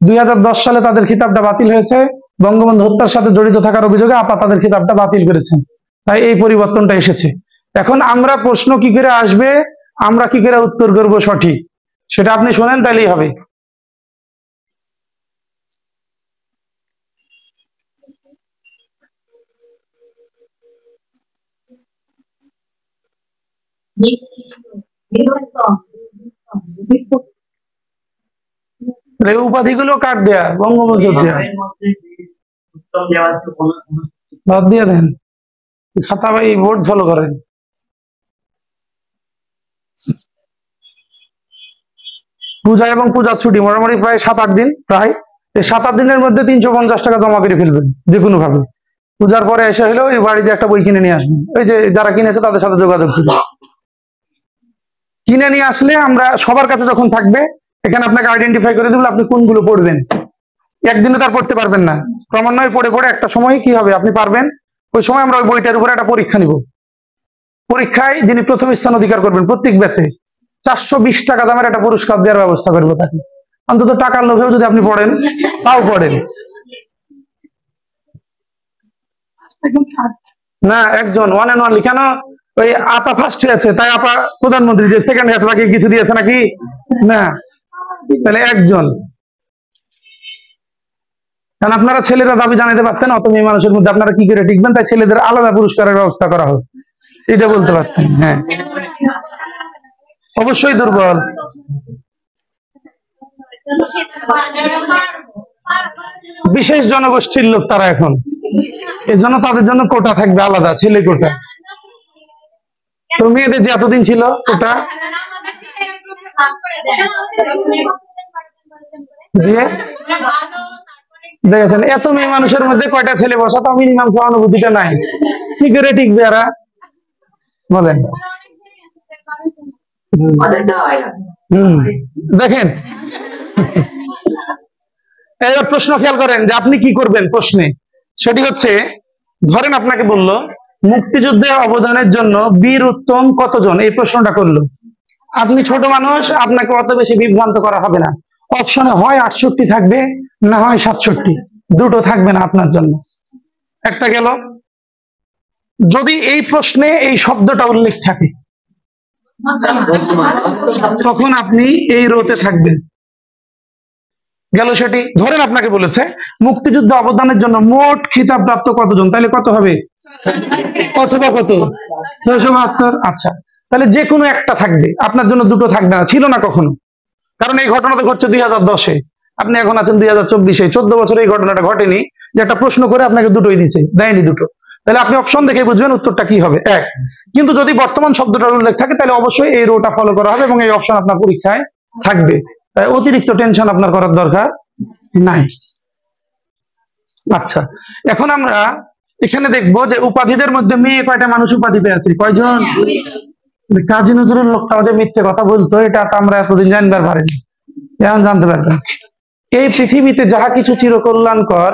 2010 সালে তাদের খিতাবটা বাতিল হয়েছে, বঙ্গবন্ধু হত্যার সাথে জড়িত থাকার অভিযোগে আপা তাদের খিতাবটা বাতিল করেছেন, তাই এই পরিবর্তনটা এসেছে। এখন আমরা প্রশ্ন কি করে আসবে, আমরা কি করে উত্তর করব সঠিক, সেটা আপনি শোনেন, তাইলেই হবে। এই উপাধিগুলো কার দেয়া? বঙ্গবন্ধু দেয়া। বাদ দিয়ে দেন, খাতা ভাই বোর্ড ফলো করেন। পূজা এবং পূজার ছুটি মোটামুটি প্রায় 7-8 দিন, প্রায় এই 7-8 দিনের মধ্যে 350 টাকা জমা করে ফেলবেন যে কোনো ভাবে। পূজার পরে এসে হলো এই বাড়িতে একটা বই কিনে নিয়ে আসবেন, ওই যে যারা কিনেছে তাদের সাথে যোগাযোগ করবেন। কিনে নিয়ে আসলে আমরা সবার কাছে যখন থাকবে, এখানে আপনাকে আইডেন্টিফাই করে দেবো আপনি কোনগুলো পড়বেন। একদিনে তার পড়তে পারবেন না, ক্রমান্বয়ে পড়ে পড়ে একটা সময় কি হবে, আপনি পারবেন। ওই সময় আমরা ওই বইটার উপরে একটা পরীক্ষা নিব। পরীক্ষায় যিনি প্রথম স্থান অধিকার করবেন, প্রত্যেক ব্যাচে 420 টাকা দামের একটা পুরস্কার দেওয়ার ব্যবস্থা করবো তাকে। অন্তত টাকার লোভেও যদি আপনি পড়েন, তাও পড়েন না। একজন ওয়ান অ্যান্ড ওয়ানলি। কেন? ওই আপা ফার্স্ট হয়েছে, তাই আপা প্রধানমন্ত্রী, যে সেকেন্ড হয়েছে তাকে কিছু দিয়েছে নাকি? না। তাহলে একজন। কারণ আপনারা ছেলেরা দাবি জানাতে পারতেন, অত মেয়ে মানুষের মধ্যে আপনারা কি করে টিকবেন, তাই ছেলেদের আলাদা পুরস্কারের ব্যবস্থা করা হোক, এটা বলতে পারতেন। হ্যাঁ, অবশ্যই দুর্বল। বিশেষ জনগোষ্ঠীর লোক তারা, এখন এর জন্য তাদের জন্য কোটা থাকবে আলাদা, ছেলে কোটা। তো মেয়েদের যে এতদিন ছিল কোটা দিয়ে, দেখেছেন এত মেয়ে মানুষের মধ্যে কয়টা ছেলে বসা, তো মিনিমাম সহানুভূতিটা নাই, কি করে টিকবে এরা বলেন? দেখেন, এবার প্রশ্ন খেয়াল করেন যে আপনি কি করবেন প্রশ্নে। সেটি হচ্ছে, ধরেন আপনাকে বলল মুক্তিযুদ্ধে অবদানের জন্য বীর উত্তম কতজন, এই প্রশ্নটা করলো। আপনি ছোট মানুষ, আপনাকে অত বেশি বিভ্রান্ত করা হবে না। অপশনে হয় 68 থাকবে, না হয় 67, দুটো থাকবে না আপনার জন্য। একটা গেল। যদি এই প্রশ্নে এই শব্দটা উল্লেখ থাকে, তখন আপনি এই রোতে থাকবেন। গেল সেটি। ধরেন আপনাকে বলেছে মুক্তিযুদ্ধে অবদানের জন্য মোট খিতাব প্রাপ্ত কতজন, তাহলে কত হবে? অথবা কত? 672। আচ্ছা, তাহলে যে কোনো একটা থাকবে, আপনার জন্য দুটো থাকবে না, ছিল না কখনো। কারণ এই ঘটনা তো ঘটছে 2010-এ, আপনি এখন আছেন 2024-এ, 14 বছরে এই ঘটনাটা ঘটেনি যে একটা প্রশ্ন করে আপনাকে দুটোই দিছে, দেয়নি দুটো। তাহলে আপনি অপশন দেখে বুঝবেন উত্তরটা কি হবে, এক। কিন্তু যদি বর্তমান শব্দটার উল্লেখ থাকে, তাহলে অবশ্যই এই রোটা ফলো করা হবে এবং এই অপশন আপনার পরীক্ষায় থাকবে, তাই অতিরিক্ত টেনশন আপনার করার দরকার নাই। আচ্ছা, এখন আমরা এখানে দেখবো যে উপাধিদের মধ্যে মেয়ে কয়টা মানুষ উপাধি পেয়েছে, কয়জন? কাজী নজরুল লোকটা যে মিথ্যে কথা বলতো, এটা তো আমরা এতদিন জানবার পারিনি। এখন জানতে পারবেন এই পৃথিবীতে যাহা কিছু চিরকল্যাণকর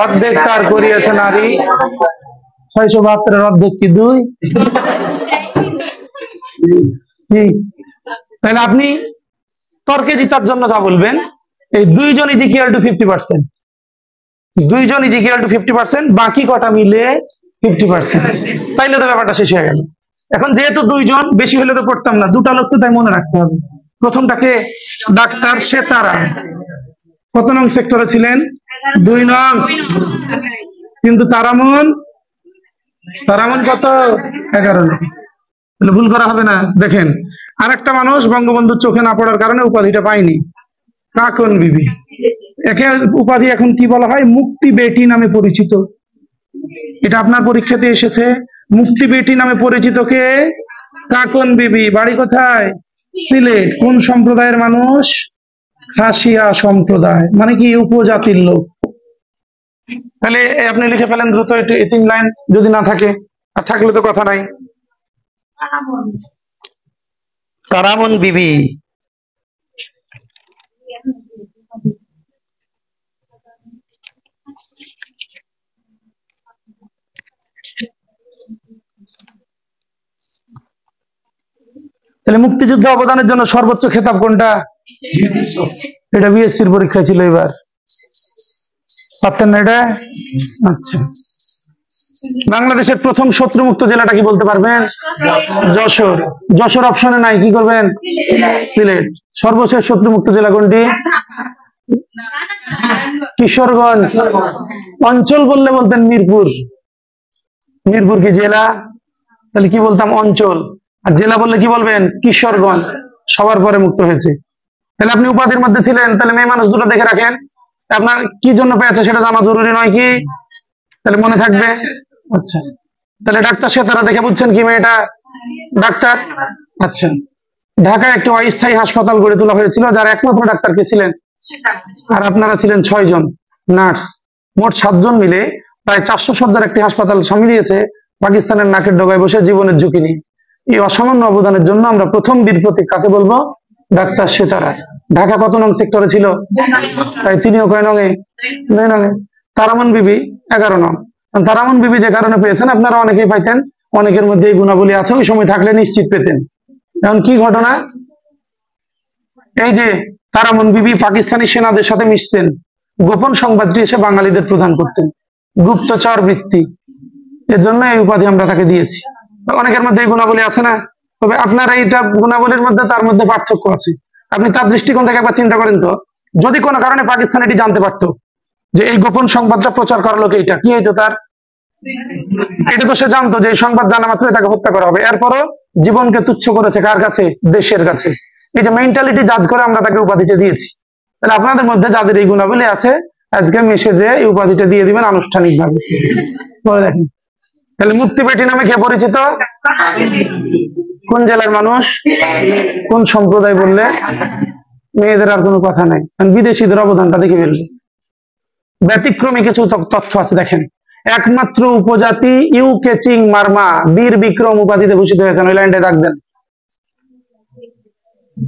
অর্ধেক তার করিয়াছে নারী। 672 অর্ধেক কি 2? তাহলে আপনি তর্কে জিতার জন্য যা বলবেন এই 2 জন ইজ ইকুয়াল টু 50%, 2 জন ইজ ইকুয়াল টু 50%, বাকি কটা মিলে 50%, তাইলে তো ব্যাপারটা শেষ হয়ে গেল। এখন যেহেতু 2 জন, বেশি হলে তো পড়তাম না, 2টা লোক তো তাই মনে রাখতে হবে। প্রথমটাকে ডাক্তার সেতারা, কত নং সেক্টরে ছিলেন? 2 নং। কিন্তু তারামন কত? 11 নং। তাহলে ভুল করা হবে না। দেখেন আরেকটা মানুষ বঙ্গবন্ধুর চোখে না পড়ার কারণে উপাধিটা পায়নি, কাকন বিবি। একে উপাধি এখন কি বলা হয়? মুক্তি বেটি নামে পরিচিত। এটা আপনার পরীক্ষাতে এসেছে। মুক্তি বেটি নামে পরিচিত কে? কাকন বিবি। বাড়ি কোথায়? সিলেট। কোন সম্প্রদায়ের মানুষ? খাসিয়া সম্প্রদায়, মানে কি উপজাতির লোক। তাহলে আপনি লিখে ফেলেন দ্রুত, এই 3 লাইন যদি না থাকে, আর থাকলে তো কথা নাই। তারামন বিবি। তাহলে মুক্তিযুদ্ধে অবদানের জন্য সর্বোচ্চ খেতাব কোনটা? এটা বিএসসির পরীক্ষা ছিল এবার, পারতেন না এটা? আচ্ছা, বাংলাদেশের প্রথম শত্রুমুক্ত জেলাটা কি বলতে পারবেন? যশোর। যশোর অপশনে নাই, কি করবেন? সিলেট। সর্বশেষ শত্রুমুক্ত জেলা কোনটি? কিশোরগঞ্জ। অঞ্চল বললে বলতেন মিরপুর। মিরপুর কি জেলা? তাহলে কি বলতাম? অঞ্চল। আর জেলা বললে কি বলবেন? কিশোরগঞ্জ। সবার পরে মুক্ত হয়েছে। তাহলে আপনি উপাধির মধ্যে ছিলেন, তাহলে মেয়ে মানুষ দুটো দেখে রাখেন, আপনার কি জন্য পেয়েছে সেটা জানা জরুরি নয় কি? তাহলে মনে থাকবে। আচ্ছা, তাহলে ডাক্তার সেতারা দেখে বুঝছেন কি মেয়েটা ডাক্তার? আচ্ছা, ঢাকায় একটি অস্থায়ী হাসপাতাল গড়ে তোলা হয়েছিল, যার একমাত্র ডাক্তার কে ছিলেন? আর আপনারা ছিলেন 6 জন নার্স। মোট 7 জন মিলে প্রায় 400 শয্যার একটি হাসপাতাল সামলিয়েছে পাকিস্তানের নাকের ডগায় বসে জীবনের ঝুঁকি নিয়ে। এই অসামান্য অবদানের জন্য আমরা প্রথম বীর প্রতীক কাকে বলবো? ডাক্তার সেতারা। ঢাকা কত নং সেক্টরে ছিল? তাই তিনিও কয় নঙে? 9 নঙে। তারামন বিবি 11 নং। তারামন বিবি যে কারণে পেয়েছেন, আপনারা অনেকেই পাইতেন, অনেকের মধ্যে এই গুণাবলী আছে, ওই সময় থাকলে নিশ্চিত পেতেন। এখন কি ঘটনা? এই যে তারামন বিবি পাকিস্তানি সেনাদের সাথে মিশতেন, গোপন সংবাদটি এসে বাঙালিদের প্রদান করতেন, গুপ্তচর বৃত্তি। এর জন্য এই উপাধি আমরা তাকে দিয়েছি। অনেকের মধ্যে এই গুণাবলী আছে না? তবে আপনার এইটা গুণাবলীর মধ্যে তার মধ্যে পার্থক্য আছে। আপনি তার দৃষ্টিকোণ থেকে একবার চিন্তা করেন তো, যদি কোনো কারণে পাকিস্তান এটি জানতে পারতো যে এই গোপন সংবাদটা প্রচার করার লোক এইটা, কি হইতো তার? এটা তো সে জানতো যে এই সংবাদ জানা মাত্র তাকে হত্যা করা হবে। এরপরও জীবনকে তুচ্ছ করেছে কার কাছে? দেশের কাছে। এই যে মেন্টালিটি জাজ করে আমরা তাকে উপাধিটা দিয়েছি। তাহলে আপনাদের মধ্যে যাদের এই গুণাবলী আছে, আজকে মেসেজে এই উপাধিটা দিয়ে দিবেন আনুষ্ঠানিকভাবে। বলে দেখেন। তাহলে মুক্তি বেটি নামে কে পরিচিত? কোন জেলার মানুষ? কোন সম্প্রদায় বললে? মেয়েদের আর কোনো কথা নাই, বিদেশিদের অবদানটা দেখে ফেলবে। ব্যতিক্রমী কিছু তথ্য আছে, দেখেন। একমাত্র উপজাতি ইউকে চিং মারমা বীর বিক্রম উপাধিতে ভূষিত হয়েছেন, ওই লাইনটা রাখবেন।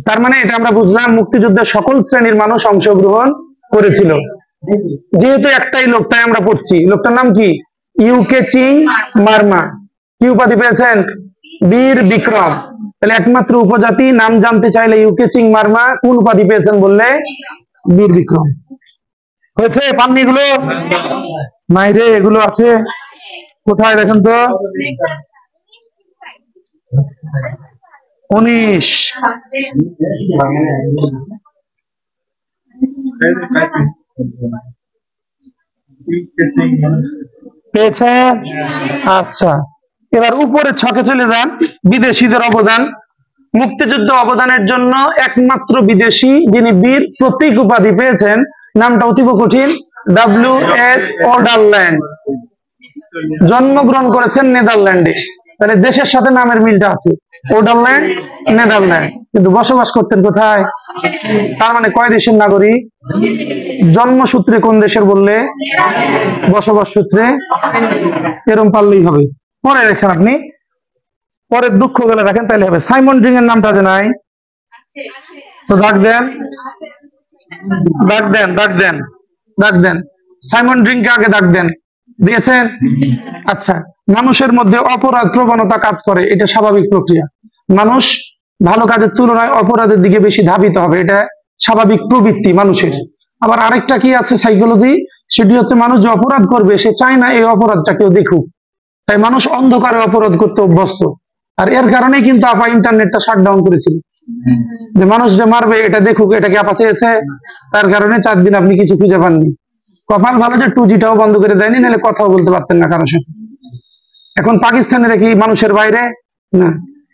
তার মানে এটা আমরা বুঝলাম মুক্তিযুদ্ধে সকল শ্রেণীর মানুষ অংশগ্রহণ করেছিল। যেহেতু একটাই লোক, তাই আমরা পড়ছি। লোকটার নাম কি? ইউকে চিং মারমা। কি উপাধি পেয়েছেন? বীর বিক্রম। তাহলে একমাত্র উপজাতি, নাম জানতে চাইলে ইউকে চিং মারমা। কোন উপাধি পেয়েছেন বললে? বীর বিক্রম। হয়েছে? পাননি এগুলো? নাই রে, এগুলো আছে কোথায় দেখেন তো? 19। পেয়েছে? আচ্ছা, এবার উপরের ছকে চলে যান। বিদেশিদের অবদান। মুক্তিযুদ্ধ অবদানের জন্য একমাত্র বিদেশি যিনি বীর প্রতীক উপাধি পেয়েছেন, নামটা অতীব কঠিন, WS ওডারল্যান্ড। জন্মগ্রহণ করেছেন নেদারল্যান্ডে। তাহলে দেশের সাথে নামের মিলটা আছে, ওডারল্যান্ড, নেদারল্যান্ড। কিন্তু বসবাস করতেন কোথায়? তার মানে কয় দেশের নাগরিক? জন্মসূত্রে কোন দেশের বললে? বসবাস সূত্রে। এরকম পারলেই হবে। পরে দেখেন আপনি, পরের দুঃখ গেলে রাখেন, তাইলে হবে। সাইমন রিং এর নামটা যে নাই, তো রাখবেন। ডাক দেন, ডাক দেন, ডাক দেন। সাইমন ড্রিংকে আগে ডাক দেন, দিয়েছেন? আচ্ছা, মানুষের মধ্যে অপরাধ প্রবণতা কাজ করে, এটা স্বাভাবিক প্রক্রিয়া। মানুষ ভালো কাজের তুলনায় অপরাধের দিকে বেশি ধাবিত হবে, এটা স্বাভাবিক প্রবৃত্তি মানুষের। আবার আরেকটা কি আছে সাইকোলজি, সেটি হচ্ছে মানুষ যে অপরাধ করবে সে চায় না এই অপরাধটা কেউ দেখুক, তাই মানুষ অন্ধকারে অপরাধ করতে অভ্যস্ত। আর এর কারণেই কিন্তু আপা ইন্টারনেটটা শাটডাউন করেছিল, যে মানুষ যে মারবে এটা দেখুক, এটাকে আপা চেয়েছে। তার কারণে 4 দিন আপনি কিছু খুঁজে পাননি। কপাল ভালো যে 2Gটাও বন্ধ করে দেয়নি, নাহলে কথাও বলতে পারতেন না কারোর সাথে। এখন পাকিস্তানের কি মানুষের বাইরে না,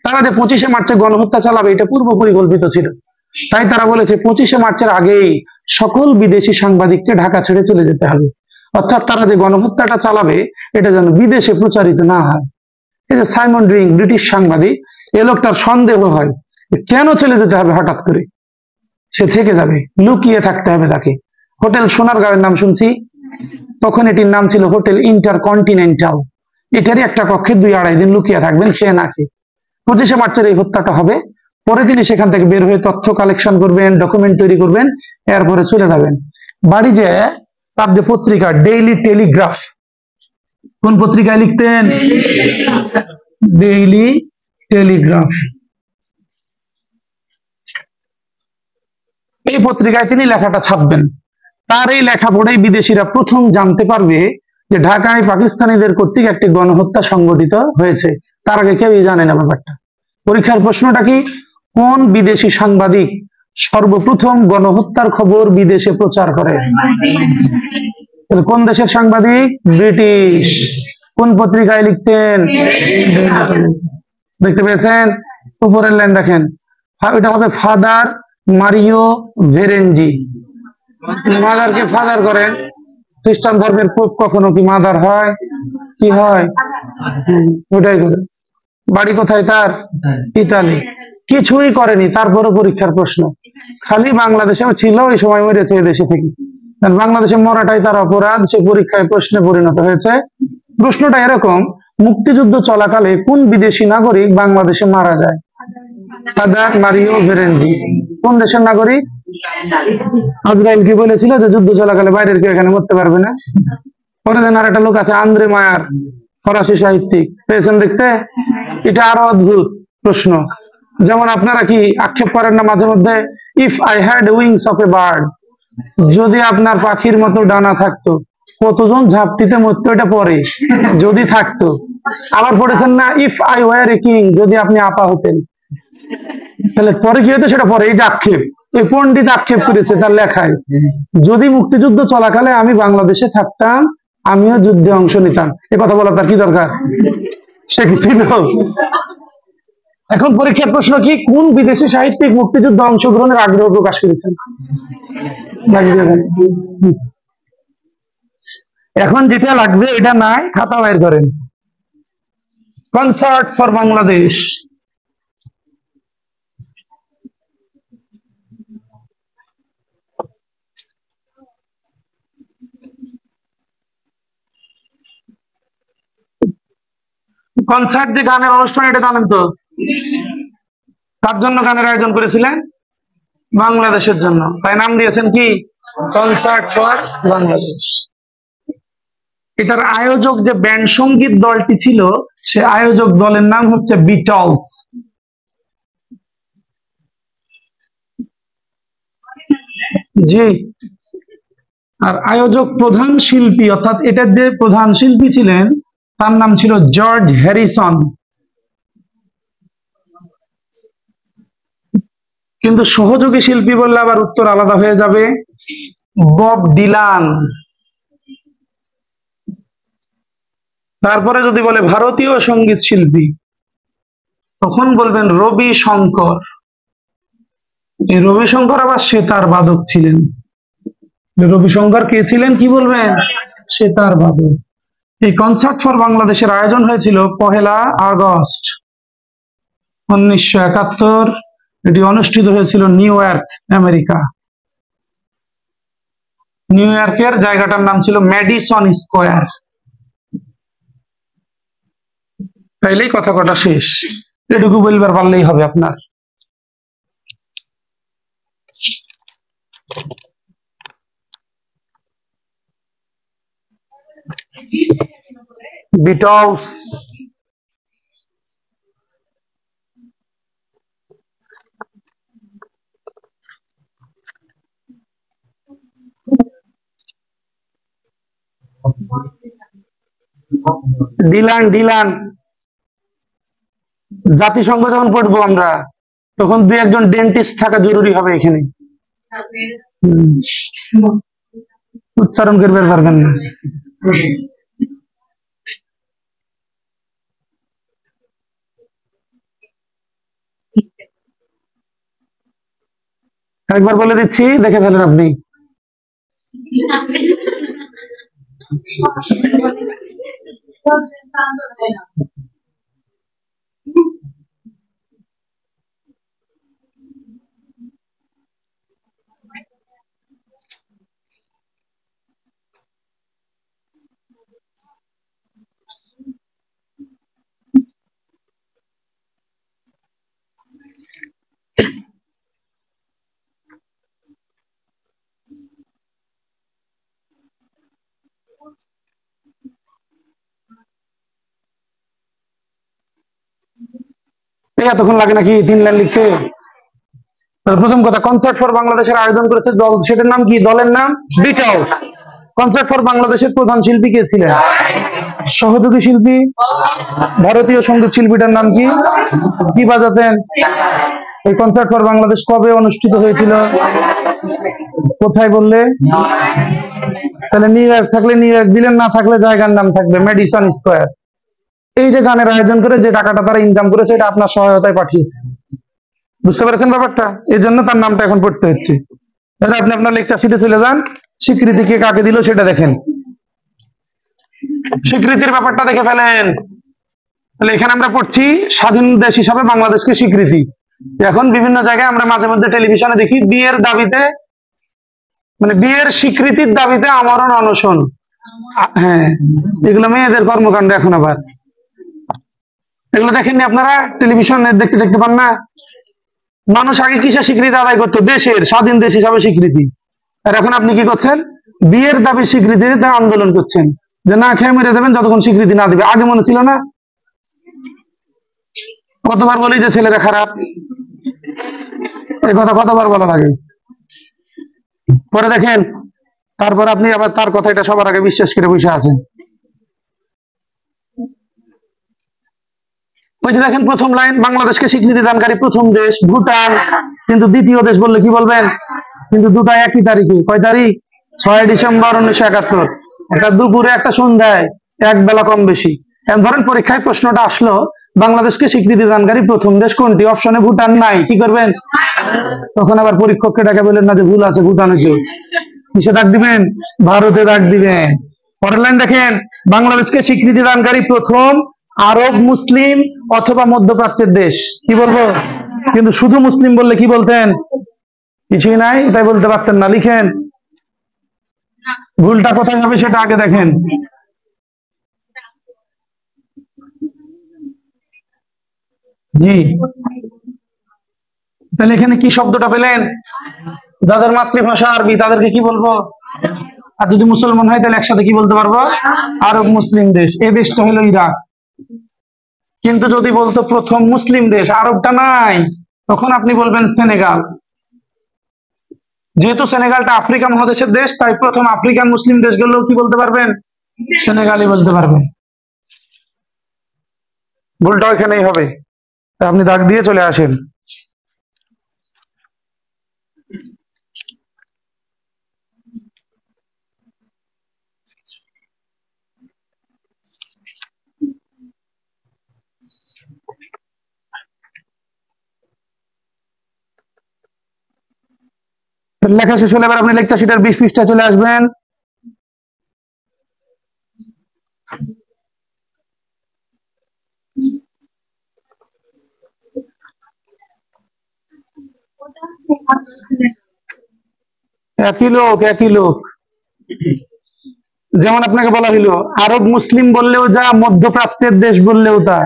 তারা যে 25শে মার্চে গণহত্যা চালাবে এটা পূর্ব পরিকল্পিত ছিল। তাই তারা বলেছে 25শে মার্চের আগেই সকল বিদেশি সাংবাদিককে ঢাকা ছেড়ে চলে যেতে হবে। অর্থাৎ তারা যে গণহত্যাটা চালাবে এটা যেন বিদেশে প্রচারিত না হয়। এই যে সাইমন ড্রিং ব্রিটিশ সাংবাদিক, এ লোকটার সন্দেহ হয় কেন চলে যেতে হবে হঠাৎ করে, সে থেকে যাবে, লুকিয়ে থাকতে হবে তাকে। হোটেল সোনারগাঁওয়ের নাম শুনছি, তখন এটির নাম ছিল হোটেল ইন্টারকন্টিনেন্টাল। এটারই একটা কক্ষে 2-2.5 দিন লুকিয়ে থাকবেন খেয়ে না খেয়ে। 25শে মার্চের এই হত্যাটা হবে, পরে তিনি সেখান থেকে বের হয়ে তথ্য কালেকশন করবেন, ডকুমেন্ট তৈরি করবেন, এরপরে চলে যাবেন বাড়ি। যে তার যে পত্রিকা ডেইলি টেলিগ্রাফ, কোন পত্রিকায় লিখতেন? Daily Telegraph. এই পত্রিকায় তিনি লেখাটা ছাপবেন। তার এই লেখা পড়েই বিদেশিরা প্রথম জানতে পারবে যে ঢাকায় পাকিস্তানিদের কর্তৃক একটি গণহত্যা সংগঠিত হয়েছে। তার আগে কেউই জানে না ব্যাপারটা। পরীক্ষার প্রশ্নটা কি, কোন বিদেশি সাংবাদিক সর্বপ্রথম গণহত্যার খবর বিদেশে প্রচার করে? কোন দেশের সাংবাদিক? ব্রিটিশ। কোন পত্রিকায় লিখতেন? দেখতে পেয়েছেন? উপরের লাইন দেখেন, এটা হবে ফাদার মারিও ভেরেনজি। মাদারকে ফাদার করেন, খ্রিস্টান ধর্মের পোপ কখনো কি মাদার হয়? কি হয়? ওটাই করে। বাড়ি কোথায় তার? ইতালি। কিছুই করেনি, তারপরে পরীক্ষার প্রশ্ন খালি বাংলাদেশেও ছিল, ওই সময় মরেছে দেশে থেকে। বাংলাদেশে মরাটাই তার অপরাধ, সে পরীক্ষায় প্রশ্নে পরিণত হয়েছে। প্রশ্নটা এরকম, মুক্তিযুদ্ধ চলাকালে কোন বিদেশি নাগরিক বাংলাদেশে মারা যায়? Father Mario Veronesi. কোন দেশের নাগরিক? আজরাইল কি বলেছিল যে যুদ্ধ চলাকালে বাইরের কেউ এখানে মরতে পারবে না? পরে দেন আর একটা লোক আছে আন্দ্রে মায়ার, ফরাসি সাহিত্যিক, পেয়েছেন দেখতে? এটা আরো অদ্ভুত প্রশ্ন। যেমন আপনারা কি আক্ষেপ করেন না মাঝে মধ্যে, if I had wings of a bird, যদি আপনার পাখির মতো ডানা থাকতো কতজন ঝাপটিতে মরতো, এটা পরে যদি থাকতো। আবার পড়েছেন না, if I were a king, যদি আপনি আপা হতেন। তাহলে পরে কি হতো সেটা পরে। এই যে আক্ষেপ, এই পণ্ডিত আক্ষেপ করেছে তার লেখায়, যদি মুক্তিযুদ্ধ চলাকালে আমি বাংলাদেশে থাকতাম আমিও যুদ্ধে অংশ নিতাম। এ কথা বলা তার কি দরকার? সে কি ছিল? এখন পরীক্ষার প্রশ্ন কি, কোন বিদেশি সাহিত্যিক মুক্তিযুদ্ধে অংশগ্রহণের আগ্রহ প্রকাশ করেছেন? এখন যেটা লাগবে এটা নাই, খাতা বাইর করেন। Concert for Bangladesh. কনসার্ট যে গানের অনুষ্ঠান, এটা জানেন তো? কার জন্য গানের আয়োজন করেছিলেন? বাংলাদেশের জন্য, তাই নাম দিয়েছেন কি? Concert for Bangladesh. এটার আয়োজক যে ব্যান্ড সঙ্গীত দলটি ছিল, সে আয়োজক দলের নাম হচ্ছে বিটলস। জি। আর আয়োজক প্রধান শিল্পী, অর্থাৎ এটার যে প্রধান শিল্পী ছিলেন তার নাম ছিল জর্জ হ্যারিসন। কিন্তু সহযোগী শিল্পী বললে আবার উত্তর আলাদা হয়ে যাবে, বব ডিলান। তারপরে যদি বলে ভারতীয় সঙ্গীত শিল্পী, তখন বলবেন রবি শঙ্কর। এই রবি শঙ্কর আবার সেতার বাদক ছিলেন। রবি শঙ্কর কে ছিলেন কি বলবেন? সেতার বাদক। এই কনসার্ট ফর বাংলাদেশের আয়োজন হয়েছিল 1 আগস্ট 1971। এটি অনুষ্ঠিত হয়েছিল নিউ ইয়র্ক, আমেরিকা। নিউ ইয়র্কের জায়গাটার নাম ছিল ম্যাডিসন স্কোয়ার। তাইলেই কথা কটা শেষ, এটুকু বলবার পারলেই হবে আপনার। বিটলস। Dylan Dylan. জাতিসংঘ যখন পড়বো আমরা তখন দুই একজন ডেন্টিস্ট থাকা জরুরি হবে এখানে। উচ্চারণ করতে পারবেন না। একবার বলে দিচ্ছি, দেখে ফেলেন আপনি। এতক্ষণ লাগে নাকি 3 লাইন লিখতে? প্রথম কথা, কনসার্ট ফর বাংলাদেশের আয়োজন করেছে দল, সেটার নাম কি? দলের নাম বিটলস। কনসার্ট ফর বাংলাদেশের প্রধান শিল্পী কে ছিলেন? সহযোগী শিল্পী ভারতীয় সঙ্গীত শিল্পীটার নাম কি? কি বাজাতেন? এই কনসার্ট ফর বাংলাদেশ কবে অনুষ্ঠিত হয়েছিল? কোথায় বললে? তাহলে নিউ ইয়র্ক থাকলে নিউ ইয়র্ক দিলেন, না থাকলে জায়গার নাম থাকবে ম্যাডিসন স্কোয়ার। এই যে গানের আয়োজন করে যে টাকাটা তারা ইনকাম করেছে, এটা আপনার সহায়তায় পাঠিয়েছে। বুঝতে পেরেছেন ব্যাপারটা? এই জন্য তার নামটা এখন পড়তে হচ্ছে। তাহলে আপনি আপনার লেকচার শিটে চলে যান, স্বীকৃতি কে কাকে দিল সেটা দেখেন। স্বীকৃতির ব্যাপারটা দেখে ফেলেন। তাহলে এখানে আমরা পড়ছি স্বাধীন দেশ হিসাবে বাংলাদেশকে স্বীকৃতি। এখন বিভিন্ন জায়গায় আমরা মাঝে মধ্যে টেলিভিশনে দেখি বিয়ের দাবিতে, মানে বিয়ের স্বীকৃতির দাবিতে আমরণ অনশন। হ্যাঁ, এগুলো মেয়েদের কর্মকাণ্ড। এখন আবার এগুলো দেখেননি আপনারা? টেলিভিশন দেখতে দেখতে পান না? মানুষ আগে কিসের স্বীকৃতি আদায় করতো? দেশের, স্বাধীন দেশ হিসাবে স্বীকৃতি। আর এখন আপনি কি করছেন? বিয়ের দাবি স্বীকৃতিতে আন্দোলন করছেন, যে না খেয়ে মেরে দেবেন যতক্ষণ স্বীকৃতি না দিবে। আগে মনে ছিল না? কতবার বলি যে ছেলেরা খারাপ, এই কথা কতবার বলা লাগে। পরে দেখেন, তারপর আপনি আবার তার কথা এটা সবার আগে বিশ্বাস করে বসে আছেন। ওই যে দেখেন প্রথম লাইন, বাংলাদেশকে স্বীকৃতি দানকারী প্রথম দেশ ভুটান। কিন্তু দ্বিতীয় দেশ বললে কি বলবেন? কিন্তু দুটা একই তারিখে। কয় তারিখ? 6 ডিসেম্বর 1971। একটা দুপুরে, একটা সন্ধ্যায়, এক বেলা কম বেশি। এখন ধরেন পরীক্ষায় প্রশ্নটা আসলো, বাংলাদেশকে স্বীকৃতি দানকারী প্রথম দেশ কোনটি? অপশনে ভুটান নাই, কি করবেন? তখন আবার পরীক্ষককে ডাকে বলেন না যে ভুল আছে, ভুটানে কেউ কিসে দাগ দিবেন? ভারতে দাগ দিবেন। পরের লাইন দেখেন, বাংলাদেশকে স্বীকৃতি দানকারী প্রথম আরব মুসলিম অথবা মধ্যপ্রাচ্যের দেশ। কি বলবো? কিন্তু শুধু মুসলিম বললে কি বলতেন? কিছুই নাই, তাই বলতে পারতেন না। লিখেন, ভুলটা কোথায় হবে সেটা আগে দেখেন। জি, তাহলে এখানে কি শব্দটা পেলেন? যাদের মাতৃভাষা আরবি তাদেরকে কি বলবো? আর যদি মুসলমান হয় তাহলে একসাথে কি বলতে পারবো? আরব মুসলিম দেশ। এই দেশটা হলো ইরাক। কিন্তু যদি বলতো প্রথম মুসলিম দেশ, আরবটা নাই, তখন আপনি বলবেন সেনেগাল। যেহেতু সেনেগালটা আফ্রিকা মহাদেশের দেশ, তাই প্রথম আফ্রিকান মুসলিম দেশগুলো কি বলতে পারবেন? সেনেগালই বলতে পারবেন। ভুলটা ওইখানেই হবে। আপনি দাগ দিয়ে চলে আসেন। লেখা শেষ হলে এবার আপনি লেকচার শিটের 20 পৃষ্ঠায় চলে আসবেন। একই লোক, একই লোক। যেমন আপনাকে বলা হইলো আরব মুসলিম বললেও যা, মধ্যপ্রাচ্যের দেশ বললেও তা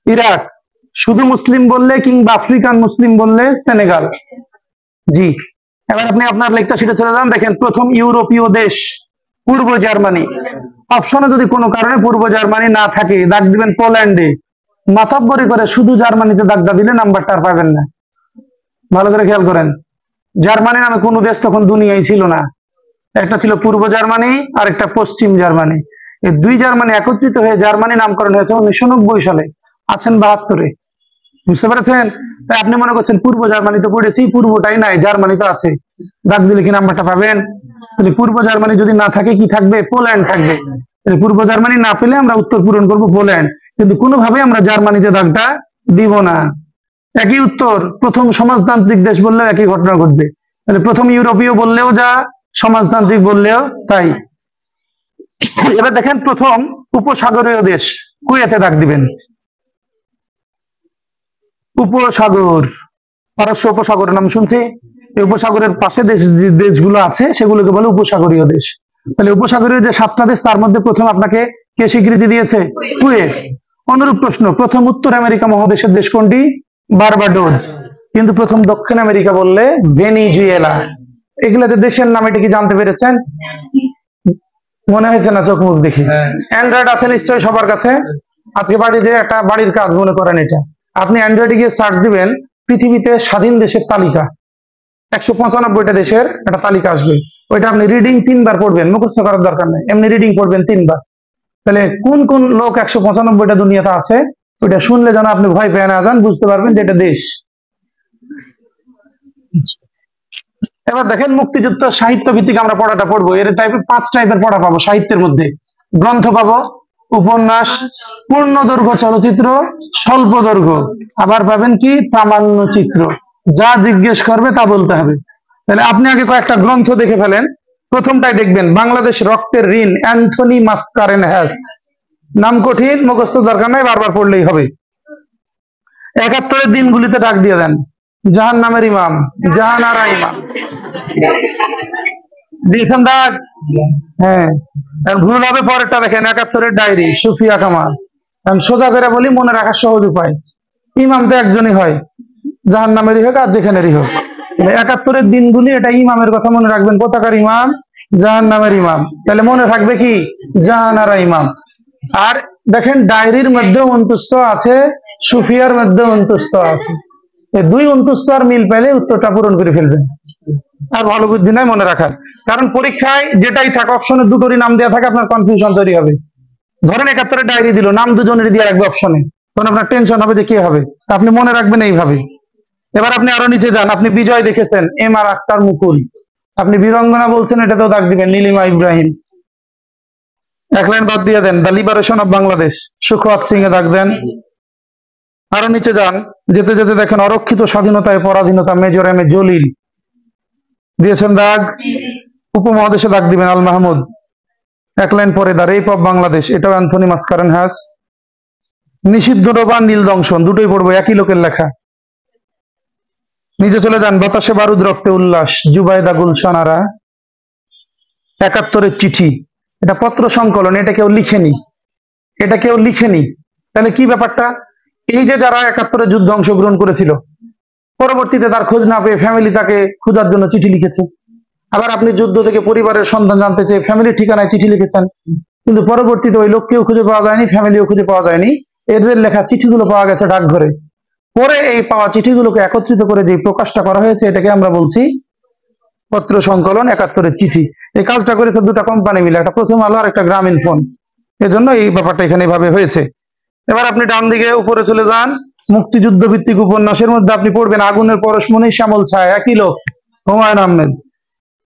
ইরাক, শুধু মুসলিম বললে কিংবা আফ্রিকান মুসলিম বললে সেনেগাল। জি, এবার আপনি আপনার লেকচার শিটে চলে যান। দেখেন প্রথম ইউরোপীয় দেশ পূর্ব জার্মানি। অপশনে যদি কোনো কারণে পূর্ব জার্মানি না থাকে দাগ দিবেন পোল্যান্ডে। মাথাব্বরি করে শুধু জার্মানিতে দাগটা দিলে নাম্বারটা আর পাবেন না। ভালো করে খেয়াল করেন, জার্মানি নামে কোনো দেশ তখন দুনিয়ায় ছিল না। একটা ছিল পূর্ব জার্মানি আর একটা পশ্চিম জার্মানি। এই দুই জার্মানি একত্রিত হয়ে জার্মানি নামকরণ হয়েছে 1990 সালে, আছেন 72-এ। বুঝতে পেরেছেন? তাই আপনি মনে করছেন পূর্ব জার্মানি তো পড়েছি, পূর্বটাই নাই, জার্মানি তো আছে, দাগ দিলে কি নাম্বারটা পাবেন? তাহলে পূর্ব জার্মানি যদি না থাকে কি থাকবে? পোল্যান্ড থাকবে। তাহলে পূর্ব জার্মানি না পেলে আমরা উত্তর পূরণ করব পোল্যান্ড, কিন্তু কোনোভাবে আমরা জার্মানিতে দাগটা দিব না। একই উত্তর, প্রথম সমাজতান্ত্রিক দেশ বললেও একই ঘটনা ঘটবে। তাহলে প্রথম ইউরোপীয় বললেও যা, সমাজতান্ত্রিক বললেও তাই। এবার দেখেন প্রথম উপসাগরীয় দেশ, কুয়েতে দাগ দিবেন। উপসাগর, পারস্য উপসাগরের নাম শুনছি। এই উপসাগরের পাশে যে দেশগুলো আছে সেগুলোকে বলে উপসাগরীয় দেশ। তাহলে উপসাগরীয় যে 7টা দেশ তার মধ্যে প্রথম আপনাকে কে স্বীকৃতি দিয়েছে? কুয়েত। অনুরূপ প্রশ্ন, প্রথম উত্তর আমেরিকা মহাদেশের দেশ কোনটি? বারবাডোস। কিন্তু প্রথম দক্ষিণ আমেরিকা বললে ভেনিজুয়েলা। এগুলাতে দেশের নাম, এটা কি জানতে পেরেছেন? মনে হয়েছে না চোখ মুখ দেখি? অ্যান্ড্রয়েড আছে নিশ্চয়ই সবার কাছে। আজকে বাড়িতে একটা বাড়ির কাজ মনে করেন এটা, আপনি অ্যান্ড্রয়েডে গিয়ে সার্চ দিবেন পৃথিবীতে স্বাধীন দেশের তালিকা, 195টা দেশের একটা তালিকা আসবে। ওইটা আপনি রিডিং 3 বার পড়বেন, মুখস্থ করার দরকার নেই, এমনি রিডিং পড়বেন 3 বার। তাহলে কোন কোন লোক 195টা দুনিয়াতে আছে ওইটা শুনলে যেন আপনি ভয় পেয়ে না যান, বুঝতে পারবেন যে এটা দেশ। এবার দেখেন মুক্তিযুদ্ধ সাহিত্য ভিত্তিক আমরা পড়াটা পড়বো। এর টাইপের 5 টাইপের পড়া পাবো সাহিত্যের মধ্যে। গ্রন্থ পাবো, উপন্যাস, পূর্ণদৈর্ঘ্য চলচ্চিত্র, স্বল্প দৈর্ঘ্য, আবার পাবেন কি প্রামাণ্য চিত্র। যা জিজ্ঞেস করবে তা বলতে হবে। তাহলে আপনি আগে কয়েকটা গ্রন্থ দেখে ফেলেন। প্রথমটাই দেখবেন বাংলাদেশ রক্তের ঋণ, অ্যান্থনি মাসকারেনহাস। নাম কঠিন, মুখস্থ দরকার নাই, বারবার পড়লেই হবে। 71-এর দিনগুলিতে ডাক দিয়ে দেন, জাহান নামের ইমাম, জাহান আরা ইমাম। দিয়েছেন দাগ? হ্যাঁ। ভুল হবে পরেরটা দেখেন, 71-এর ডায়েরি, সুফিয়া কামাল। সোজা করে বলি, মনে রাখার সহজ উপায়, ইমাম তো একজনই হয়, জাহান নামেরই হোক আর যেখানেরই হোক। 71-এর দিনগুলি, এটা ইমামের কথা মনে রাখবেন, কোথাকার ইমাম? জাহান নামের ইমাম। তাহলে মনে থাকবে কি? জাহান আরা ইমাম। আর দেখেন ডায়েরির মধ্যে অন্তুষ্ট আছে, সুফিয়ার মধ্যে অন্তুষ্ট আছে। এই 2 অন্তুষ্ট আর মিল পেলে উত্তরটা পূরণ করে ফেলবেন। আর ভালো বুদ্ধি নাই মনে রাখার, কারণ পরীক্ষায় যেটাই থাকে অপশনে দুটোরই নাম দেওয়া থাকে, আপনার কনফিউশন তৈরি হবে। ধরেন 71-এর ডায়েরি দিল, নাম দুজনেরই দিয়ে রাখবে অপশনে, তখন আপনার টেনশন হবে যে কে হবে। আপনি মনে রাখবেন এইভাবে। এবার আপনি আরো নিচে যান, আপনি বিজয় দেখেছেন, এম আর আক্তার মুকুল। আপনি বীরঙ্গনা বলছেন, এটাতেও দাগ দিবেন, নীলিমা ইব্রাহিম। 1 লাইন বাদ দিয়ে দেন, the liberation of Bangladesh, Sukhwant Singh এ দাগ দেন। আরো নিচে যান, যেতে যেতে দেখেন অরক্ষিত স্বাধীনতায় পরাধীনতা, মেজর এম এ জলিল। দিয়েছেন দাগ। উপমহাদেশে দাগ দিবেন, আল মাহমুদ। 1 লাইন পরে দ্য রেপ অফ বাংলাদেশ, এটাও অ্যান্থনি মাসকারেনহাস। নিষিদ্ধ ডোবা, নীল দংশন, দুটোই পড়বো, একই লোকের লেখা। নিচে চলে যান, বাতাসে বারুদ রক্তে উল্লাস, জুবাইদা গুলশান আরা। 71-এর চিঠি, এটা পত্র সংকলন, এটা কেউ লিখেনি, এটা কেউ লিখেনি। তাহলে কি ব্যাপারটা? এই যে যারা 71-এর যুদ্ধে অংশগ্রহণ করেছিল, পরবর্তীতে তার খোঁজ না পেয়ে ফ্যামিলি তাকে খোঁজার জন্য চিঠি লিখেছে। আবার আপনি যুদ্ধ থেকে পরিবারের সন্ধান জানতে চেয়ে ফ্যামিলির ঠিকানায় চিঠি লিখেছেন, কিন্তু পরবর্তীতে ওই লোককেও খুঁজে পাওয়া যায়নি, ফ্যামিলিও খুঁজে পাওয়া যায়নি। এদের লেখা চিঠিগুলো পাওয়া গেছে ডাকঘরে। পরে এই পাওয়া চিঠিগুলোকে একত্রিত করে যে প্রকাশটা করা হয়েছে, এটাকে আমরা বলছি পত্র সংকলন, 71-এর চিঠি। এই কাজটা করেছে 2টা কোম্পানি মিলে, একটা প্রথম আলো আর একটা গ্রামীণ ফোন। এজন্য এই ব্যাপারটা এখানে এভাবে হয়েছে। এবার আপনি ডান দিকে উপরে চলে যান, মুক্তিযুদ্ধ ভিত্তিক উপন্যাসের মধ্যে আপনি পড়বেন আগুনের পরশমণি, শ্যামল ছায়া, একই লোক, হুমায়ুন আহমেদ।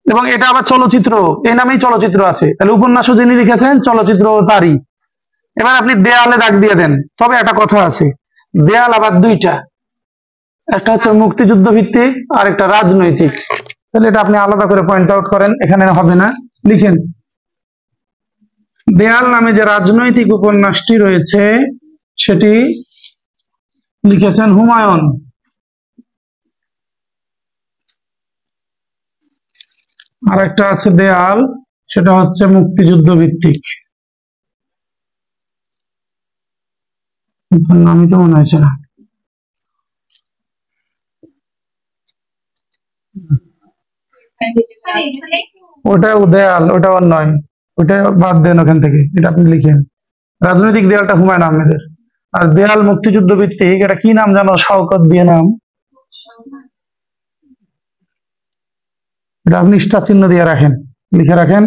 এবং এটা আবার চলচ্চিত্র, এই নামেই চলচ্চিত্র আছে। তাহলে উপন্যাসও যিনি লিখেছেন, চলচ্চিত্র তারই। এবার আপনি দেয়ালে দাগ দিয়ে দেন। তবে একটা কথা আছে, দেয়াল আবার 2টা, একটা হচ্ছে মুক্তিযুদ্ধ ভিত্তিক আর একটা রাজনৈতিক। তাহলে এটা আপনি আলাদা করে পয়েন্ট আউট করেন, এখানে হবে না, লিখেন। দেয়াল নামে যে রাজনৈতিক উপন্যাসটি রয়েছে সেটি লিখেছেন হুমায়ুন। আর একটা আছে দেয়াল, সেটা হচ্ছে মুক্তিযুদ্ধ ভিত্তিক। নামই তো মনে হয়েছে না। ওটা দেয়াল, ওটা নয়, ওটা বাদ দেন ওখান থেকে, এটা আপনি লিখেন। রাজনৈতিক দেয়ালটা হুমায়ুন আহমেদের। আর দেয়াল মুক্তিযুদ্ধ ভিত্তিক, এটা কি নাম জানো, শওকত দিয়ে নাম, এটা আপনি স্টার চিহ্ন দিয়ে রাখেন, লিখে রাখেন,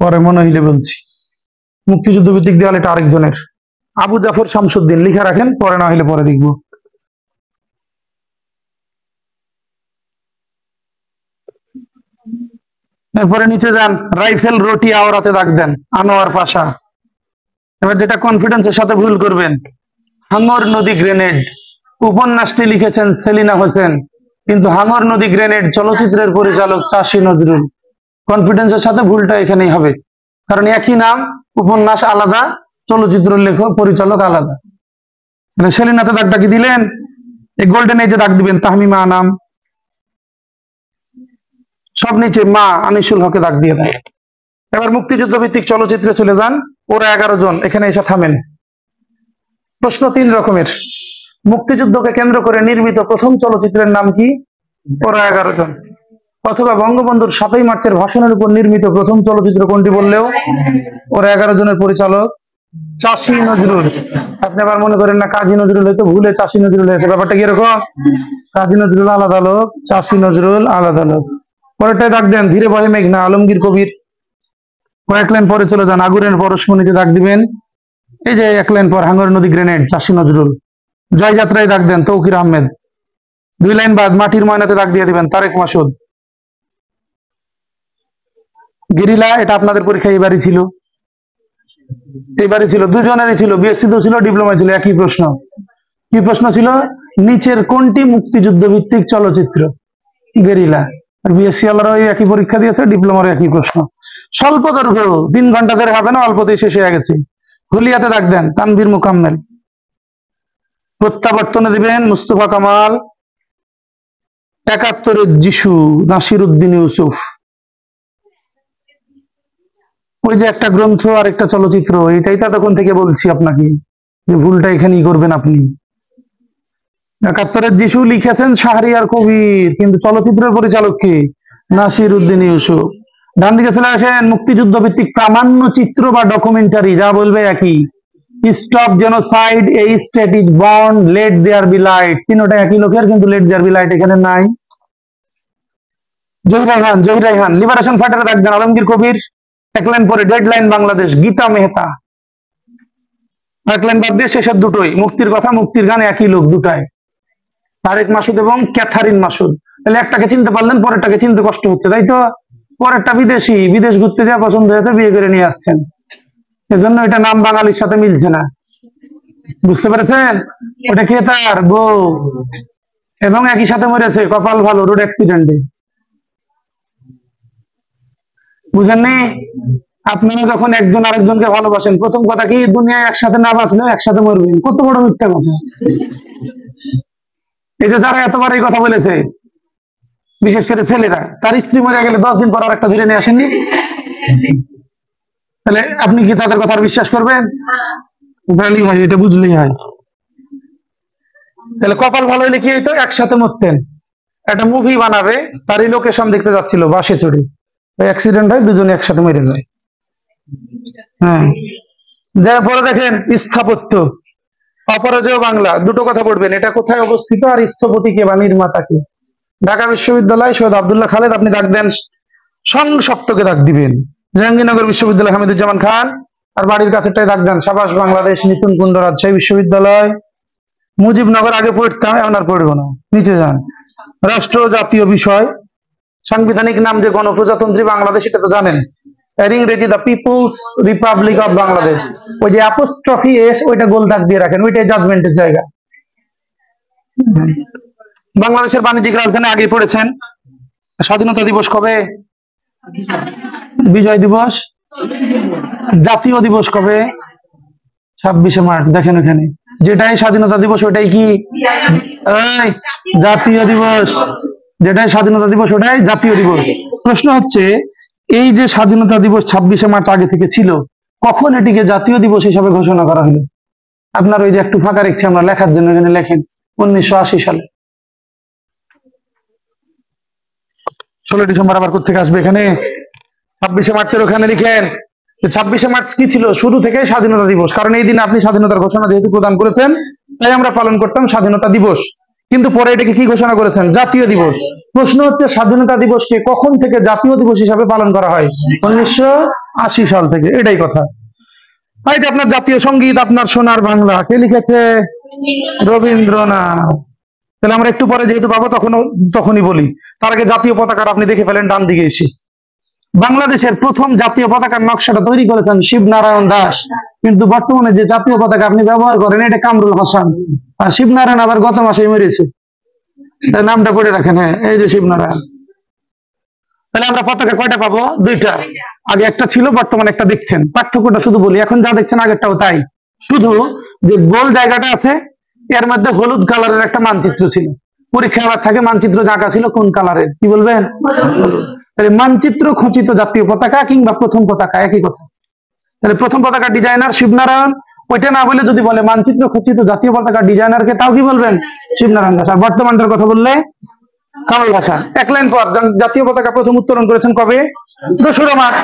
পরে মনে হইলে বলছি। মুক্তিযুদ্ধ ভিত্তিক দেয়াল এটা আরেকজনের, আবু জাফর শামসুদ্দিন, লিখে রাখেন, পরে না হইলে পরে দেখবো। এরপরে নিচে যান, রাইফেল রোটি আওরাতে দাগ দেন, আনোয়ার পাশা। এবার যেটা কনফিডেন্সের সাথে ভুল করবেন, হাঙ্গর নদী গ্রেনেড, উপন্যাসটি লিখেছেন সেলিনা হোসেন, কিন্তু হাঙ্গর নদী গ্রেনেড চলচ্চিত্রের পরিচালক চাষী নজরুল। কনফিডেন্সের সাথে ভুলটা এখানেই হবে, কারণ একই নাম, উপন্যাস আলাদা, চলচ্চিত্র লেখক পরিচালক আলাদা। সেলিনাতে দাগটা কি দিলেন, এই গোল্ডেন এজে দাগ দিবেন তাহমিমা নাম, সব নিচে মা আনিসুল হকে দাগ দিয়ে দেয়। এবার মুক্তিযুদ্ধ ভিত্তিক চলচ্চিত্রে চলে যান, ওরা 11 জন, এখানে এসে থামেন। প্রশ্ন 3 রকমের। মুক্তিযুদ্ধকে কেন্দ্র করে নির্মিত প্রথম চলচ্চিত্রের নাম কি? ওরা 11 জন। অথবা বঙ্গবন্ধুর 7ই মার্চের ভাষণের উপর নির্মিত প্রথম চলচ্চিত্র কোনটি বললেও ওরা 11 জনের পরিচালক চাষী নজরুল। আপনি আবার মনে করেন না কাজী নজরুল, হয়তো ভুলে চাষী নজরুল হয়েছে, ব্যাপারটা কি এরকম? কাজী নজরুল আলাদা লোক, চাষী নজরুল আলাদা লোক। পরেরটায় দাগ দেন, ধীরে বহে মেঘনা, আলমগীর কবির। কয়েক লাইন পরে চলে যান, আগুনের পরশমণিতে দাগ দিবেন, এই যে 1 লাইন পর, হাঙ্গর নদী গ্রেনেড, চাষী নজরুল। জয়যাত্রায় দাগ দেন, তৌকির আহমেদ। 2 লাইন বাদ, মাটির ময়নাতে দাগ দিয়ে দিবেন, তারেক মাসুদ। গেরিলা, এটা আপনাদের পরীক্ষায় এবারই ছিল, এবারই ছিল, দুজনেরই ছিল, বিএসসিতেও ছিল, ডিপ্লোমা ছিল, একই প্রশ্ন। কি প্রশ্ন ছিল? নিচের কোনটি মুক্তিযুদ্ধ ভিত্তিক চলচ্চিত্র? গেরিলা। বিএসসি আলারাও একই পরীক্ষা দিয়েছে, ডিপ্লোমার একই প্রশ্ন। স্বল্প দৈর্ঘ্য, 3 ঘন্টা ধরে হবে না, অল্পতেই শেষ হয়ে গেছে। হুলিয়াতে দাগ দেন, তানভীর মোকাম্মেল। প্রত্যাবর্তনে দিবেন মুস্তফা কামাল। 71-এর যিশু, নাসির উদ্দিন ইউসুফ। ওই যে একটা গ্রন্থ আর একটা চলচ্চিত্র, এটাই তো তখন থেকে বলছি আপনাকে যে ভুলটা এখানেই করবেন আপনি। 71-এর যিশু লিখেছেন শাহরিয়ার কবির, কিন্তু চলচ্চিত্রের পরিচালক কি? নাসির উদ্দিন ইউসুফ। ডান দিকে চলে আসেন, মুক্তিযুদ্ধ ভিত্তিক প্রামাণ্য চিত্র বা ডকুমেন্টারি, যা বলবে একই। Stop genocide, a state is born, let there be light, তিনটা একই লোকের, কিন্তু লেট দেয়ার বি লাইট এখানে নাই। জহির রায়হান, লিবারেশন ফাইটারে দাগ দেন, আলমগীর কবির। 1 লাইন পরে, ডেডলাইন বাংলাদেশ, গীতা মেহতা। 1 লাইন বাদ দিয়ে শেষের দুটোই, মুক্তির কথা মুক্তির গান, একই লোক দুটায়, তারেক মাসুদ এবং ক্যাথারিন মাসুদ। তাহলে একটাকে চিনতে পারলেন, পরেরটাকে চিনতে কষ্ট হচ্ছে, তাই তো? পরেরটা বিদেশি, বিদেশ ঘুরতে যাওয়া পছন্দ হয়েছে, বিয়ে করে নিয়ে আসছেন, এজন্য এটা নাম বাঙালির সাথে মিলছে না, বুঝতে পেরেছেন? ওটা কে? তার বউ, এবং একই সাথে মরেছে, কপাল ভালো, রোড অ্যাক্সিডেন্টে। বুঝেননি? আপনারা যখন একজন আরেকজনকে ভালোবাসেন, প্রথম কথা কি, দুনিয়ায় একসাথে না বাঁচলেও একসাথে মরবেন। কত বড় মিথ্যা কথা! এই যে যারা এতবার এই কথা বলেছে, বিশেষ করে ছেলেরা, তার স্ত্রী মরে গেলে 10 দিন পর আর একটা ধরে নিয়ে আসেননি, তাহলে আপনি কি তাদের কথা বিশ্বাস করবেন? জানি হয়, এটা বুঝলেই হয়। তাহলে কপাল ভালো হলে কি হইতো? একসাথে মরতেন। একটা মুভি বানাবে, তারই লোকেশন দেখতে যাচ্ছিল বাসে চড়ে, ওই অ্যাক্সিডেন্ট হয়, দুজনে একসাথে মরে যায়। হ্যাঁ, পরে দেখেন স্থাপত্য, অপরাজেয় বাংলা, দুটো কথা পড়বেন, এটা কোথায় অবস্থিত আর স্থপতি কে বা নির্মাতা কে। ঢাকা বিশ্ববিদ্যালয়, সৈয়দ আব্দুল্লাহ খালেদ, আপনি দাগ দেন, সংসপ্তকে দাগ দিবেন। জাহাঙ্গীরনগর বিশ্ববিদ্যালয়, হামিদুজ্জামান খান। আর বাড়ির কাছেরটাই দাগ দেন, সাবাস বাংলাদেশ, নিতুন কুণ্ড রাজশাহী বিশ্ববিদ্যালয়। মুজিবনগর আগে পড়তাম, এখন আর পড়বো না, নিচে যান। রাষ্ট্র জাতীয় বিষয়, সাংবিধানিক নাম যে গণপ্রজাতন্ত্রী বাংলাদেশ, এটা তো জানেন, এর ইংরেজি the people's republic of Bangladesh. ওই যে অ্যাপোস্ট্রফি এস, ওইটা গোল দাগ দিয়ে রাখেন, ওইটাই জাজমেন্টের জায়গা। বাংলাদেশের বাণিজ্যিক রাজধানী আগে পড়েছেন। স্বাধীনতা দিবস কবে? বিজয় দিবস। জাতীয় দিবস কবে? 26শে মার্চ। দেখেন ওখানে, যেটাই স্বাধীনতা দিবস ওটাই কি? জাতীয় দিবস। যেটাই স্বাধীনতা দিবস ওটাই জাতীয় দিবস। প্রশ্ন হচ্ছে, এই যে স্বাধীনতা দিবস 26শে মার্চ আগে থেকে ছিল, কখন এটিকে জাতীয় দিবস হিসাবে ঘোষণা করা হলো? আপনার ওই যে একটু ফাঁকা রেখেছি আমরা লেখার জন্য, এখানে লেখেন 1980 সালে। 16 ডিসেম্বর আবার কোথেকে আসবে এখানে? 26শে মার্চের ওখানে লিখেন 26শে মার্চ কি ছিল? শুরু থেকে স্বাধীনতা দিবস, কারণ এই দিন আপনি স্বাধীনতার ঘোষণা যেহেতু প্রদান করেছেন, তাই আমরা পালন করতাম স্বাধীনতা দিবস। কিন্তু পরে এটাকে কি ঘোষণা করেছেন? জাতীয় দিবস। প্রশ্ন হচ্ছে, স্বাধীনতা দিবসকে কখন থেকে জাতীয় দিবস হিসাবে পালন করা হয়? 1980 সাল থেকে। এটাই কথা। এটা আপনার জাতীয় সঙ্গীত, আপনার সোনার বাংলা, কে লিখেছে? রবীন্দ্রনাথ। তাহলে আমরা একটু পরে যেহেতু পাবো তখনই বলি। তার আগে জাতীয় পতাকা আপনি দেখে ফেলেন ডান দিকে এসে। বাংলাদেশের প্রথম জাতীয় পতাকার নকশাটা তৈরি করেছেন শিবনারায়ণ দাস, কিন্তু বর্তমানে যে জাতীয় পতাকা আপনি ব্যবহার করেন এটা কামরুল হাসান। আর শিবনারায়ণ আবার গত মাসে মরেছে, নামটা পড়ে রাখেন। হ্যাঁ, এই যে শিবনারায়ণ। তাহলে আমরা পতাকা কয়টা পাবো? দুইটা। আগে একটা ছিল, বর্তমানে একটা দেখছেন। পার্থক্যটা শুধু বলি, এখন যা দেখছেন আগেরটাও তাই, শুধু যে গোল জায়গাটা আছে এর মধ্যে হলুদ কালারের একটা মানচিত্র ছিল। পরীক্ষা আবার থাকে মানচিত্র আঁকা ছিল কোন কালারের, কি বলবেন? তাহলে মানচিত্র খচিত জাতীয় পতাকা কিংবা প্রথম পতাকা একই কথা। তাহলে প্রথম পতাকা ডিজাইনার শিবনারায়ণ, ওইটা না বলে যদি বলে মানচিত্র খচিত জাতীয় পতাকা ডিজাইনারকে, তাও কি বলবেন? শিবনারায়ণ দাস। আর বর্তমানটার কথা বললে কামরুল হাসান। এক লাইন পর, জাতীয় পতাকা প্রথম উত্তোলন করেছেন কবে? 2রা মার্চ।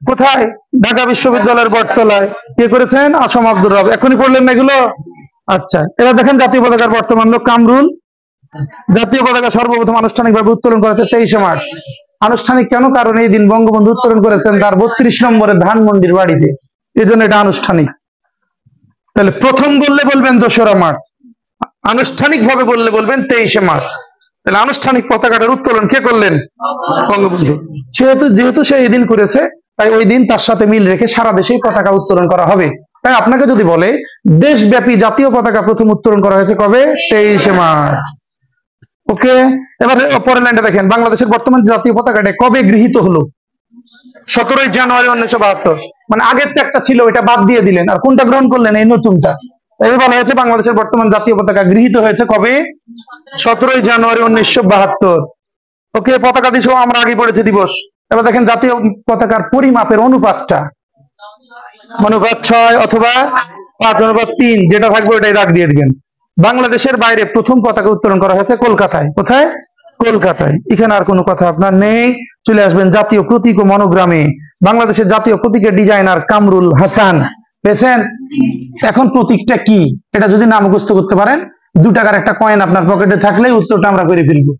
কোথায়? ঢাকা বিশ্ববিদ্যালয়ের বটতলায়। কে করেছেন? আসম আব্দুর রব। এখনই পড়লেন না এগুলো? আচ্ছা, এরা দেখেন জাতীয় পতাকার বর্তমান লোক কামরুল। জাতীয় পতাকা সর্বপ্রথম আনুষ্ঠানিকভাবে উত্তোলন করেছে 23শে মার্চ। আনুষ্ঠানিক কেন? কারণ এই দিন বঙ্গবন্ধু উত্তোলন করেছেন তার 32 নম্বরের ধানমন্ডির বাড়িতে, এই জন্য এটা আনুষ্ঠানিক। তাহলে প্রথম বললে বলবেন 2রা মার্চ, আনুষ্ঠানিক ভাবে বললে বলবেন 23শে মার্চ। তাহলে আনুষ্ঠানিক পতাকাটার উত্তোলন কে করলেন? বঙ্গবন্ধু। যেহেতু সে এই দিন করেছে, তাই ওই দিন তার সাথে মিল রেখে সারা দেশেই পতাকা উত্তোলন করা হবে। তাই আপনাকে যদি বলে দেশব্যাপী জাতীয় পতাকা প্রথম উত্তোলন করা হয়েছে কবে? 23শে মার্চ। ওকে, এবার পরের লাইনটা দেখেন। বাংলাদেশের বর্তমান জাতীয় পতাকাটা কবে গৃহীত হলো? 17ই জানুয়ারি 1972। মানে আগের তো একটা ছিল, এটা বাদ দিয়ে দিলেন, আর কোনটা গ্রহণ করলেন? এই নতুনটা। এই বলা হয়েছে বাংলাদেশের বর্তমান জাতীয় পতাকা গৃহীত হয়েছে কবে? 17ই জানুয়ারি 1972। ওকে, পতাকা দিবস আমরা আগে পড়েছি দিবস। এবার দেখেন জাতীয় পতাকার পরিমাপের অনুপাতটা, অনুপাত 6 অথবা 5:3, যেটা থাকবে ওটাই দাগ দিয়ে দিবেন। বাংলাদেশের বাইরে প্রথম পতাকা উত্তোলন করা হয়েছে কলকাতায়। কোথায়? কলকাতায়। এখানে আর কোনো কথা আপনার নেই। চলে আসবেন জাতীয় প্রতীক ও মনোগ্রামে। বাংলাদেশের জাতীয় প্রতীকের ডিজাইনার কামরুল হাসান। পেয়েছেন? এখন প্রতীকটা কি এটা যদি না মুখস্থ করতে পারেন, 2 টাকার একটা কয়েন আপনার পকেটে থাকলে উত্তরটা আমরা করে ফেলবো।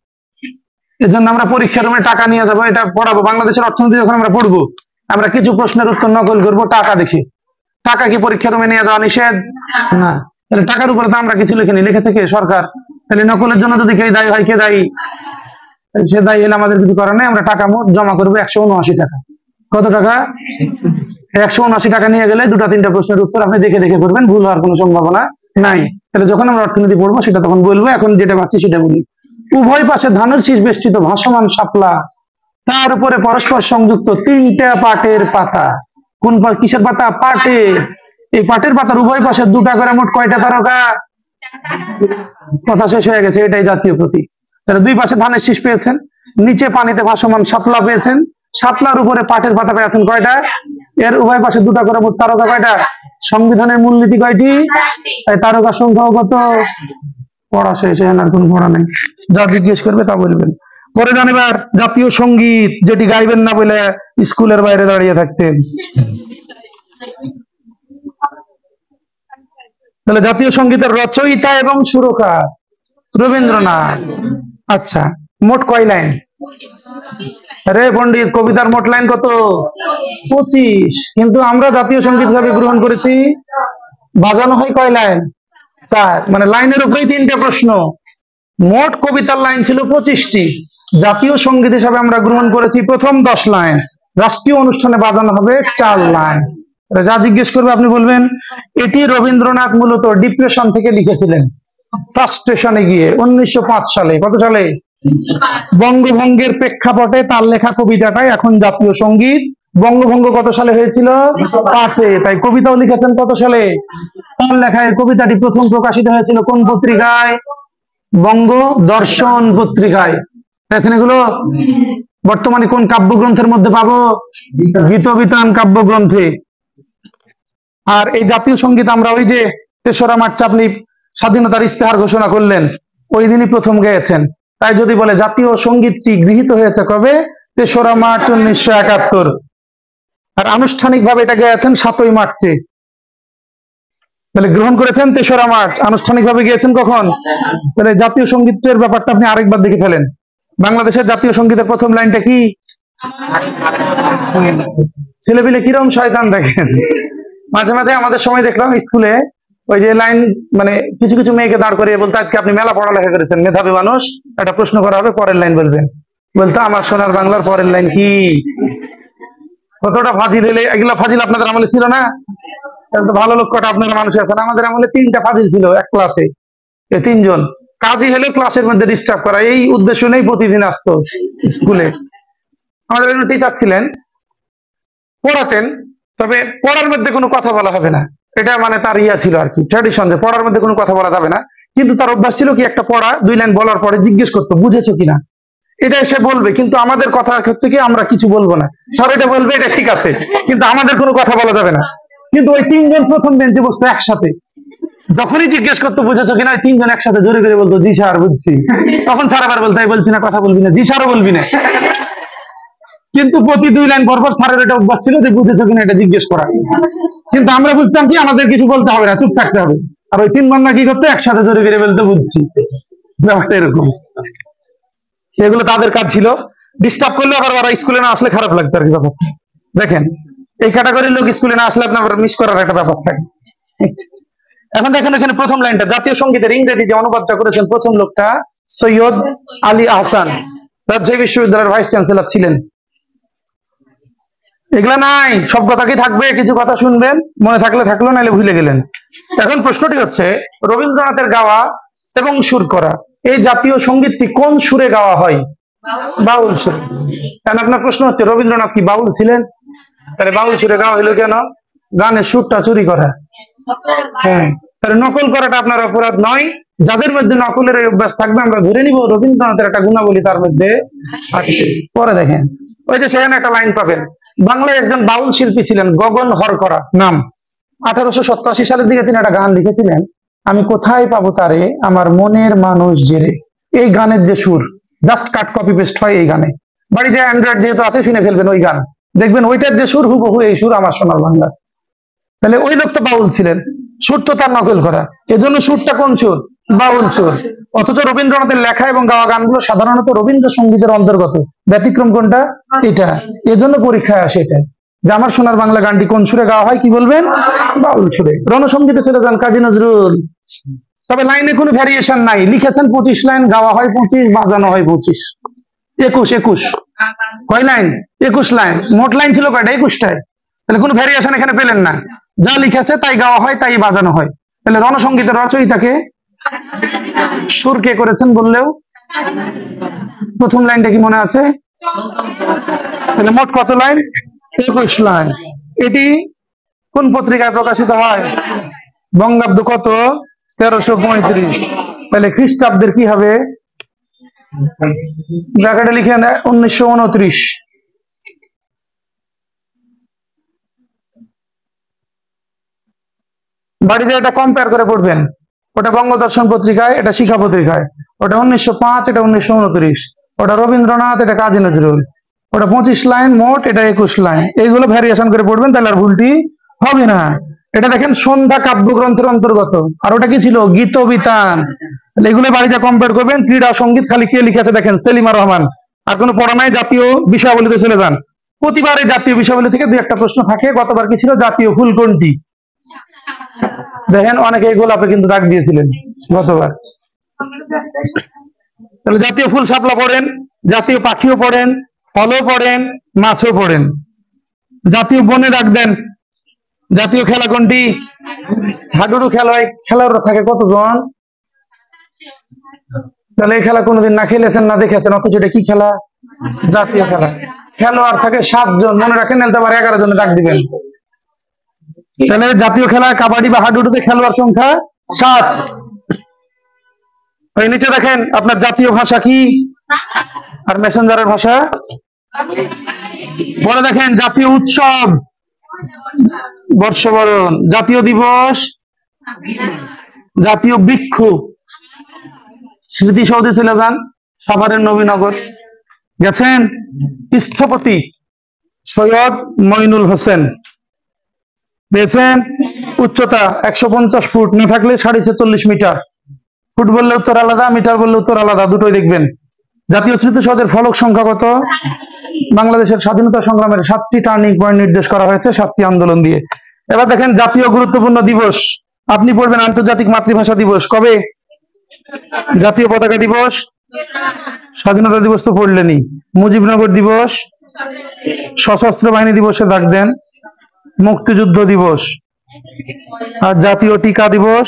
এজন্য আমরা পরীক্ষার রুমে টাকা নিয়ে যাবো, এটা পড়াবো। বাংলাদেশের অর্থনীতি যখন আমরা পড়বো, আমরা কিছু প্রশ্নের উত্তর নকল করবো টাকা দেখে। টাকা কি পরীক্ষার রুমে নিয়ে যাওয়া নিষেধ? না। তাহলে টাকার উপরে তো আমরা কিছু লিখিনি, লিখে থেকে সরকার। তাহলে নকলের জন্য যদি কে দায়ী হয়, কে দায়ী? সে দায়ী হলে আমাদের কিছু করার নেই। আমরা টাকা মোট জমা করবো 179 টাকা। কত টাকা? 179 টাকা নিয়ে গেলে 2-3টা প্রশ্নের উত্তর আপনি দেখে দেখে করবেন, ভুল হওয়ার কোনো সম্ভাবনা নাই। তাহলে যখন আমরা অর্থনীতি পড়বো সেটা তখন বলবো, এখন যেটা পাচ্ছি সেটা বলি। উভয় পাশে ধানের শীষ বেষ্টিত ভাসমান শাপলা, তার উপরে পরস্পর সংযুক্ত 3টা পাটের পাতা। কোন কিসের পাতা? পাটের। এই পাটের পাতার উভয় পাশে 2টা করে মোট কয়টা তারকা? কথা শেষ হয়ে গেছে। এটাই জাতীয় প্রতীক। তাহলে 2 পাশে ধানের শীষ পেয়েছেন, নিচে পানিতে ভাসমান শাপলা পেয়েছেন, শাপলার উপরে পাটের পাতা পেয়েছেন কয়টা? এর উভয় পাশে 2টা করে মোট তারকা কয়টা? সংবিধানের মূলনীতি কয়টি? তাই তারকা সংখ্যা কত? পড়া শেষ, আর কোন পড়া নেই। যা জিজ্ঞেস করবে তা বলবেন। পরে যান এবার জাতীয় সঙ্গীত, যেটি গাইবেন না বলে স্কুলের বাইরে দাঁড়িয়ে থাকতেন। তাহলে জাতীয় সঙ্গীতের রচয়িতা এবং সুরকার রবীন্দ্রনাথ। আচ্ছা, মোট কয় লাইন? আরে পণ্ডিত, কবিতার মোট লাইন কত? 25। কিন্তু আমরা জাতীয় সঙ্গীত হিসাবে গ্রহণ করেছি, বাজানো হয় কয় লাইন? 4। মানে লাইনের উপরেই 3টে প্রশ্ন। মোট কবিতার লাইন ছিল 25টি। জাতীয় সঙ্গীত হিসাবে আমরা গ্রহণ করেছি প্রথম 10 লাইন। রাষ্ট্রীয় অনুষ্ঠানে বাজানো হবে 4 লাইন। যা জিজ্ঞেস করবে আপনি বলবেন। এটি রবীন্দ্রনাথ মূলত ডিপ্রেশন থেকে লিখেছিলেন, ফ্রাস্ট্রেশনে গিয়ে 1905 সালে। কত সালে? বঙ্গভঙ্গের প্রেক্ষাপটে তার লেখা কবিতাটাই এখন জাতীয় সঙ্গীত। বঙ্গভঙ্গ কত সালে হয়েছিল? 5-এ। তাই কবিতাও লিখেছেন কত সালে? তার লেখায় কবিতাটি প্রথম প্রকাশিত হয়েছিল কোন পত্রিকায়? বঙ্গ দর্শন পত্রিকায়। দেখেন এগুলো বর্তমানে কোন কাব্যগ্রন্থের মধ্যে পাবো? গীতবিতান কাব্যগ্রন্থে। আর এই জাতীয় সঙ্গীত আমরা ওই যে 3রা মার্চ আপনি স্বাধীনতার ইস্তেহার ঘোষণা করলেন, ওই দিনই প্রথম গেয়েছেন। তাই যদি বলে জাতীয় সঙ্গীতটি গৃহীত হয়েছে কবে? 3রা মার্চ 1971। আর আনুষ্ঠানিক ভাবে এটা গেয়েছেন 7ই মার্চে, তাহলে গ্রহণ করেছেন 3রা মার্চ, আনুষ্ঠানিক ভাবে গিয়েছেন কখন? তাহলে জাতীয় সঙ্গীতের ব্যাপারটা আপনি আরেকবার দেখে ফেলেন। বাংলাদেশের জাতীয় সঙ্গীতের প্রথম লাইনটা কি? ছেলেপিলে কিরম শয়তান দেখেন। মাঝে মাঝে আমাদের সময় দেখলাম স্কুলে ওই যে লাইন, মানে কিছু কিছু মেয়েকে দাঁড় করিয়ে বলতো, আজকে আপনি মেলা পড়ালেখা করেছেন, মেধাবী মানুষ, একটা প্রশ্ন করা হবে, পরের লাইন বলবেন। বলতো আমার সোনার বাংলার পরের লাইন কি? কতটা ফাজিল হলে, এগুলো ফাজিল আপনাদের আমলে ছিল না? ভালো লোক কটা আপনার মানুষ আছেন, আমাদের আমলে 3টা ফাজিল ছিল এক ক্লাসে, এই 3জন। কাজী হলে ক্লাসের মধ্যে ডিস্টার্ব করা, এই উদ্দেশ্য নেই প্রতিদিন আসতো স্কুলে। আমাদের একজন টিচার ছিলেন, পড়াতেন, তবে পড়ার মধ্যে কোনো কথা বলা হবে না, এটা মানে তার ইয়া ছিল আর কি, ট্র্যাডিশন, যে পড়ার মধ্যে কোনো কথা বলা যাবে না। কিন্তু তার অভ্যাস ছিল কি, একটা পড়া 2 লাইন বলার পরে জিজ্ঞেস করতো বুঝেছো কিনা, এটা এসে বলবে, কিন্তু আমাদের কথা হচ্ছে কি আমরা কিছু বলবো না, সব এটা বলবে, এটা ঠিক আছে, কিন্তু আমাদের কোনো কথা বলা যাবে না। কিন্তু ওই 3জন প্রথম বেঞ্চে বসতো একসাথে, যখনই জিজ্ঞেস করতো বুঝেছো কিনা, 3জন একসাথে জোরে করে বলতো জি স্যার বুঝছি। তখন স্যার আবার বলতো, বলছি না, কথা বলবি না, জি স্যারও বলবি না। কিন্তু প্রতি 2 লাইন পর পর স্যারের এটা অভ্যাস ছিল যে বুঝেছো কিনা এটা জিজ্ঞেস করা। কিন্তু আমরা বুঝতাম কি, আমাদের কিছু বলতে হবে না, চুপ থাকতে হবে। আর ওই 3 বাংলা কি করতো, একসাথে জোরে করে বলতে বুঝছি, ব্যাপারটা এরকম। এগুলো তাদের কাজ ছিল। ডিস্টার্ব করলে আবার ওরা স্কুলে না আসলে খারাপ লাগতো আর কি ব্যাপারটা। দেখেন, এই ক্যাটাগরির লোক স্কুলে না আসলে আপনার মিস করার একটা ব্যাপার থাকে। এখন দেখেন এখানে প্রথম লাইনটা, জাতীয় সঙ্গীতের ইংরেজি যে অনুবাদটা করেছেন প্রথম লোকটা সৈয়দ আলী আহসান, রাজশাহী বিশ্ববিদ্যালয়ের ভাইস চ্যান্সেলর ছিলেন। এগুলা নাই, সব কথা কি থাকবে, কিছু কথা শুনবেন, মনে থাকলে থাকলো, নাহলে ভুলে গেলেন। এখন প্রশ্নটি হচ্ছে, রবীন্দ্রনাথের গাওয়া এবং সুর করা এই জাতীয় সঙ্গীতটি কোন সুরে গাওয়া হয়? বাউল সুরে। কারণ আপনার প্রশ্ন হচ্ছে রবীন্দ্রনাথ কি বাউল ছিলেন? তাহলে বাউল সুরে গাওয়া হইলো কেন? গানের সুরটা চুরি করা। হ্যাঁ, তাহলে নকল করাটা আপনার অপরাধ নয়। যাদের মধ্যে নকলের অভ্যাস থাকবে আমরা ধরে নিব রবীন্দ্রনাথের একটা গুণাবলী তার মধ্যে আছে। পরে দেখেন, ওই যে সেখানে একটা লাইন পাবেন, বাংলায় একজন বাউল শিল্পী ছিলেন গগন হরকরা নাম। 1887 সালের দিকে তিনি একটা গান লিখেছিলেন, আমি কোথায় পাবো তারে আমার মনের মানুষ জেরে। এই গানের যে সুর, জাস্ট কাট কপি পেস্ট হয় এই গানে। বাড়িতে অ্যান্ড্রয়েড যেহেতু আছে, শুনে ফেলবেন ওই গান, দেখবেন ওইটার যে সুর হুবহু এই সুর আমার সোনার বাংলা। তাহলে ওই লোক তো বাউল ছিলেন, সুর তো তার নকল করা, এজন্য সুরটা কোন সুর? বাউল সুর। অথচ রবীন্দ্রনাথের লেখা এবং গাওয়া গানগুলো সাধারণত রবীন্দ্রসঙ্গীতের অন্তর্গত, ব্যতিক্রম কোনটা? এটা। এজন্য পরীক্ষায় আসে এটা, যে আমার সোনার বাংলা গানটি কোন সুরে গাওয়া হয়, কি বলবেন? বাউল সুরে। রণসঙ্গীতে চলে যান কাজী নজরুল, তবে লাইনে কোনো ভ্যারিয়েশন নাই, লিখেছেন 25 লাইন, গাওয়া হয় 25, বাজানো হয় 25, 21 কয় লাইন? 21 লাইন। মোট লাইন ছিল কয়টা? 21টায়। তাহলে কোনো ভ্যারিয়েশন এখানে পেলেন না, যা লিখেছে তাই গাওয়া হয়, তাই বাজানো হয়। তাহলে রণসঙ্গীতের রচয়িতাকে, সুর কে করেছেন বললেও, প্রথম লাইনটা কি মনে আছে? তাহলে মোট কত লাইন? 21 লাইন। এটি কোন পত্রিকায় প্রকাশিত হয়? বঙ্গাব্দ কত? 1335। তাহলে খ্রিস্টাব্দের কি হবে? ব্র্যাকেটে লিখে 1929। বাড়িতে এটা কম্পেয়ার করে পড়বেন, ওটা বঙ্গদর্শন পত্রিকায়, এটা শিক্ষা পত্রিকায়, ওটা 1905, এটা 1929, ওটা রবীন্দ্রনাথ, এটা কাজী নজরুল, ওটা 25 লাইন মোট, এটা 21 লাইন। এইগুলো ভ্যারিয়েশন করে পড়বেন, তাহলে আর ভুলটি হবে না। এটা দেখেন সন্ধ্যা কাব্যগ্রন্থের অন্তর্গত, আর ওটা কি ছিল? গীত বিতান। এগুলো বাড়িতে কম্পেয়ার করবেন। ক্রীড়া সঙ্গীত খালি কে লিখেছে দেখেন, সেলিমা রহমান। আর কোনো পড়া নাই, জাতীয় বিষয়াবলীতে চলে যান। প্রতিবারে জাতীয় বিষয়াবলী থেকে 2-1টা প্রশ্ন থাকে। গতবার কি ছিল? জাতীয় ফুল কোনটি? দেখেন অনেকে গোলাপে কিন্তু দাগ দিয়েছিলেন গতবার। তাহলে জাতীয় ফুল শাপলা পড়েন, জাতীয় পাখিও পড়েন, ফলও পড়েন, মাছও পড়েন। জাতীয় বনে দাগ দেন। জাতীয় খেলা কোনটি? হাডুডু খেলা হয়। খেলোয়াড়রা থাকে কতজন? তাহলে এই খেলা কোনোদিন না খেলেছেন, না দেখেছেন, অথচ এটা কি খেলা? জাতীয় খেলা। খেলোয়াড় থাকে 7 জন, মনে রাখেন, নাহলে আবার 11 জনে দাগ দিবেন। তাহলে জাতীয় খেলা কাবাডি বা হাডুডুতে খেলোয়াড় সংখ্যা 7। ওই নিচে দেখেন আপনার জাতীয় ভাষা কি, আর মেসেঞ্জারের ভাষা। পরে দেখেন জাতীয় উৎসব বর্ষবরণ, জাতীয় দিবস, জাতীয় বৃক্ষ, স্মৃতিসৌধে চলে যান, সাভারের নবীনগর গেছেন, স্থপতি, সৈয়দ মইনুল হোসেন পেয়েছেন। উচ্চতা 150 ফুট, না থাকলে 46.5 মিটার। ফুট বললে উত্তর আলাদা, মিটার বললে উত্তর আলাদা, দুটোই দেখবেন। জাতীয় স্মৃতিসৌধের ফলক সংখ্যা কত? বাংলাদেশের স্বাধীনতা সংগ্রামের 7টি টার্নিং পয়েন্ট নির্দেশ করা হয়েছে 7টি আন্দোলন দিয়ে। এবার দেখেন জাতীয় গুরুত্বপূর্ণ দিবস। আপনি পড়বেন আন্তর্জাতিক মাতৃভাষা দিবস কবে, জাতীয় পতাকা দিবস, স্বাধীনতা দিবস তো পড়লেনি, মুজিবনগর দিবস, সশস্ত্র বাহিনী দিবসে দাগ দেন, মুক্তিযুদ্ধ দিবস, আর জাতীয় টিকা দিবস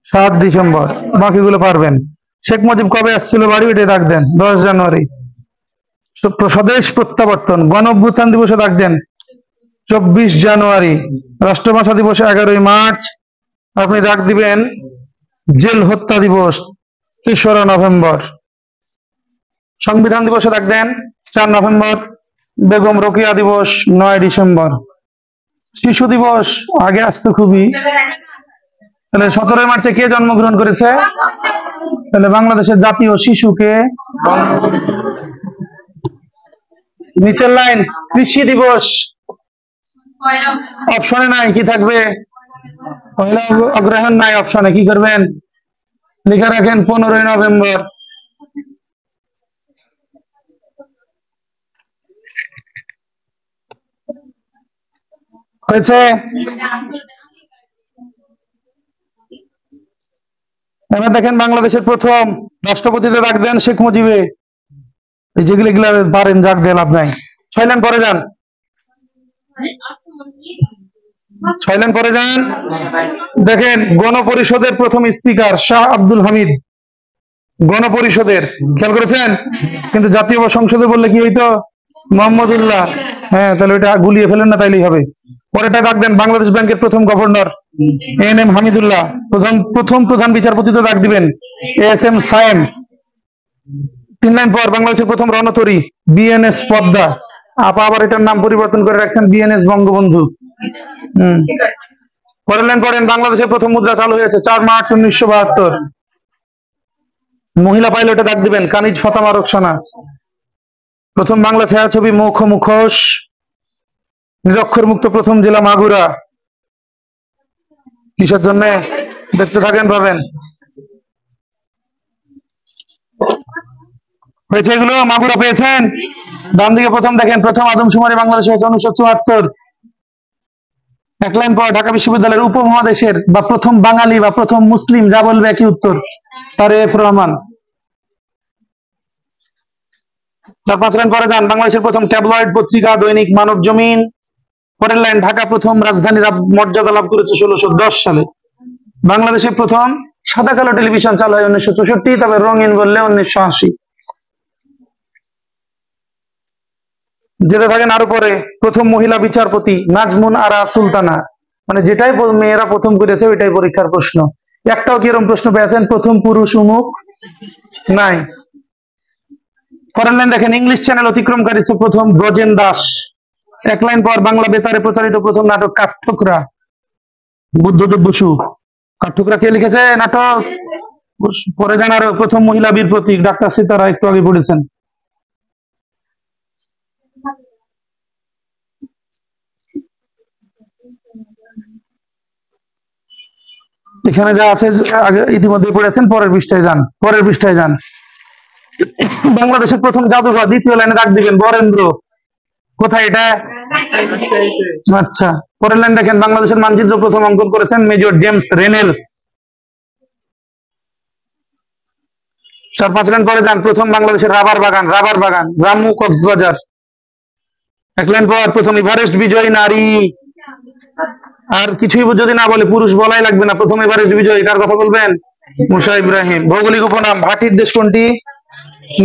7 ডিসেম্বর। বাকিগুলো পারবেন। শেখ মুজিব কবে আসছিল বাড়ি, এটা দাগ দেন 10 জানুয়ারি। স্বদেশ প্রত্যাবর্তন গণ অভ্যুত্থান দিবসে দাগ দেন 24 জানুয়ারি। রাষ্ট্রভাষা দিবস 11 মার্চ। আপনি দাগ দিবেন জেল হত্যা দিবস 3রা নভেম্বর। সংবিধান দিবসে দাগ দেন 4 নভেম্বর। বেগম রোকেয়া দিবস 9 ডিসেম্বর। শিশু দিবস আগে আসতো খুবই, তাহলে 17 মার্চে কে জন্মগ্রহণ করেছে? তাহলে বাংলাদেশের জাতীয় শিশুকে। নিচের লাইন কৃষি দিবস অপশনে নাই, কি থাকবে? পয়লা অগ্রহায়ণ নাই অপশনে, কি করবেন? লিখে রাখেন 15 নভেম্বর। হয়েছে? এবার দেখেন বাংলাদেশের প্রথম রাষ্ট্রপতিতে দাগ দেন শেখ মুজিবে। এই যেগুলো এগুলা পারেন, জাগ দিয়ে লাভ নাই। 6 লাইন পরে যান, 6 লাইন পরে যান। দেখেন গণপরিষদের প্রথম স্পিকার শাহ আব্দুল হামিদ, গণপরিষদের, খেয়াল করেছেন? কিন্তু জাতীয় সংসদে বললে কি হইতো? মোহাম্মদুল্লাহ। হ্যাঁ, তাহলে ওইটা গুলিয়ে ফেলেন না, তাইলেই হবে। পরেটা দাগ দেন বাংলাদেশ ব্যাংকের প্রথম গভর্নর NM হামিদুল্লাহ। প্রথম প্রধান বিচারপতিতে দাগ দিবেন ASM সায়েম। 3 লাইন পর বাংলাদেশের প্রথম রণতরী BNS পদ্মা। আপা আবার এটার নাম পরিবর্তন করে রাখছেন BNS বঙ্গবন্ধু। পরের লাইন পড়েন বাংলাদেশের প্রথম মুদ্রা চালু হয়েছে 4 মার্চ 1972। মহিলা পাইলটে দাগ দিবেন কানিজ ফাতেমা রোকসানা। প্রথম বাংলা ছায়াছবি মুখোশ। নিরক্ষর মুক্ত প্রথম জেলা মাগুরা। কিসের জন্য? দেখতে থাকেন, পাবেন। হয়েছে এগুলো? মাগুরা পেয়েছেন? ডান দিকে প্রথম দেখেন প্রথম আদমশুমারি বাংলাদেশে 1974। 1 লাইন পর ঢাকা বিশ্ববিদ্যালয়ের উপমহাদেশের বা প্রথম বাঙালি বা প্রথম মুসলিম যা বলবে একই উত্তর, তারেক রহমান। 4-5 লাইন পরে যান বাংলাদেশের প্রথম ট্যাবলয়েড পত্রিকা দৈনিক মানব জমিন। পরের লাইন ঢাকা প্রথম রাজধানীর মর্যাদা লাভ করেছে 1610 সালে। বাংলাদেশের প্রথম সাদা কালো টেলিভিশন চালু হয় 1964, তবে রঙিন বললে 1980। যেতে থাকেন আরো পরে প্রথম মহিলা বিচারপতি নাজমুন আরা সুলতানা। মানে যেটাই মেয়েরা প্রথম করেছে ওইটাই পরীক্ষার প্রশ্ন। একটাও কি এরকম প্রশ্ন পেয়েছেন প্রথম পুরুষ উমুক? নাই। পরের লাইন দেখেন ইংলিশ চ্যানেল অতিক্রমকারী প্রথম ব্রজেন দাস। 1 লাইন পর বাংলা বেতারে প্রচারিত প্রথম নাটক কাঠঠোকরা, বুদ্ধদেব বসু। কাঠঠোকরা কে লিখেছে নাটক? পরে জানার প্রথম মহিলা বীর প্রতীক ডাক্তার সীতারা, একটু আগে পড়েছেন। এখানে যা আছে আগে ইতিমধ্যে পড়েছেন, পরের পৃষ্ঠায় যান। বাংলাদেশের প্রথম জাদুঘর, দ্বিতীয় লাইনে দাগ দিবেন বরেন্দ্র। কোথায় এটা? আচ্ছা। পরের লাইন দেখেন বাংলাদেশের মানচিত্র প্রথম অঙ্কন করেছেন মেজর জেমস রেনেল। 4-5 লাইন পরে যান প্রথম বাংলাদেশের রাবার বাগান রামু কক্সবাজার। 1 লাইন পর প্রথম এভারেস্ট বিজয়ী নারী। আর কিছুই যদি না বলে পুরুষ বলাই লাগবে না, প্রথম এভারেস্ট বিজয়ী কার কথা বলবেন? মুসা ইব্রাহিম। ভৌগোলিক উপনাম ভাটির দেশ কোনটি?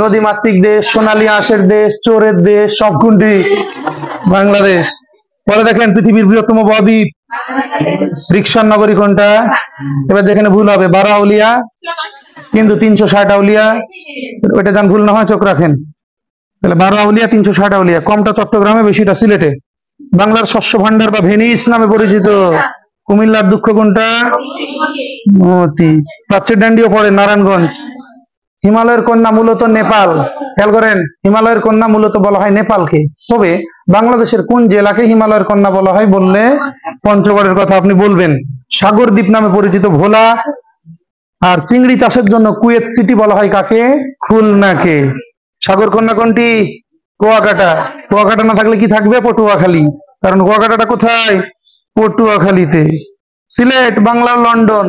নদীমাতৃক দেশ, সোনালী আঁশের দেশ, চোরের দেশ, সব কোনটি? বাংলাদেশ। পরে দেখেন পৃথিবীর বৃহত্তম বদ্বীপ রিকশার নগরী কোনটা? এবার যেখানে ভুল হবে বারাউলিয়া, কিন্তু 360 আউলিয়া, ওইটা যান ভুল না হয় চোখ রাখেন। তাহলে 12 আউলিয়া 360 আউলিয়া, কমটা চট্টগ্রামে, বেশিটা সিলেটে। বাংলার শস্য ভান্ডার বা ভেনিস নামে পরিচিত কুমিল্লার দুঃখ কোনটা? মতি। প্রাচ্যের ডান্ডিও পড়ে নারায়ণগঞ্জ। হিমালয়ের কন্যা মূলত নেপাল। খেয়াল করেন, হিমালয়ের কন্যা মূলত বলা হয় নেপালকে। তবে বাংলাদেশের কোন জেলাকে হিমালয়ের কন্যা বলা হয় বললে পঞ্চগড়ের কথা আপনি বলবেন। সাগর দ্বীপ নামে পরিচিত ভোলা। আর চিংড়ি চাষের জন্য কুয়েত সিটি বলা হয় কাকে? খুলনাকে। সাগর কন্যা কোনটি? কুয়াকাটা। কুয়াকাটা না থাকলে কি থাকবে? পটুয়াখালী। কারণ কুয়াকাটাটা কোথায়? পটুয়াখালীতে। সিলেট বাংলার লন্ডন।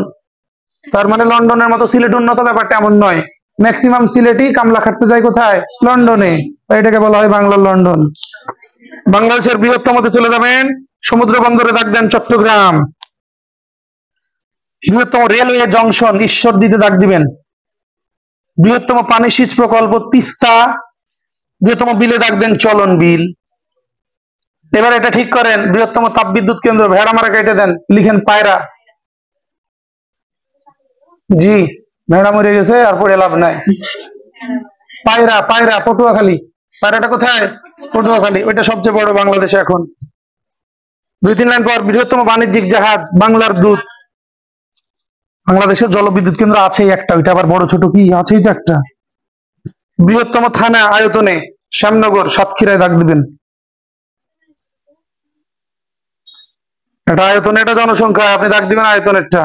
তার মানে লন্ডনের মতো সিলেট উন্নত, ব্যাপারটা এমন নয়। ম্যাক্সিমাম সিলেটই কামলা খাটতে যায় কোথায়? লন্ডনে। এটাকে বলা হয় বাংলার লন্ডন। বাংলাদেশের বৃহত্তমতে চলে যাবেন, সমুদ্র বন্দরে দাগ দেন চট্টগ্রাম। বৃহত্তম রেলওয়ে জংশন ঈশ্বরদীতে দাগ দিবেন। বৃহত্তম পানি সেচ প্রকল্প তিস্তা। বৃহত্তম বিলে দাগ দেন চলন বিল। এবার এটা ঠিক করেন, বৃহত্তম তাপবিদ্যুৎ কেন্দ্র ভেড়ামারা কেটে দেন, লিখেন পায়রা। জি, ভেড়া মরে গেছে আর পড়ে লাভ নাই। পায়রা, পায়রা পটুয়াখালী। পায়রাটা কোথায়? পটুয়াখালী। ওইটা সবচেয়ে বড় বাংলাদেশে এখন। 2-3 লাইন পর, বৃহত্তম বাণিজ্যিক জাহাজ বাংলার দূত। বাংলাদেশের জলবিদ্যুৎ কেন্দ্র আছেই একটা, ওইটা আবার বড় ছোট কি আছেই তো একটা। বৃহত্তম থানা আয়তনে শ্যামনগর, সাতক্ষীরায় দাগ দিবেন। এটা আয়তনে, এটা জনসংখ্যা, আপনি দাগ দিবেন আয়তনেরটা।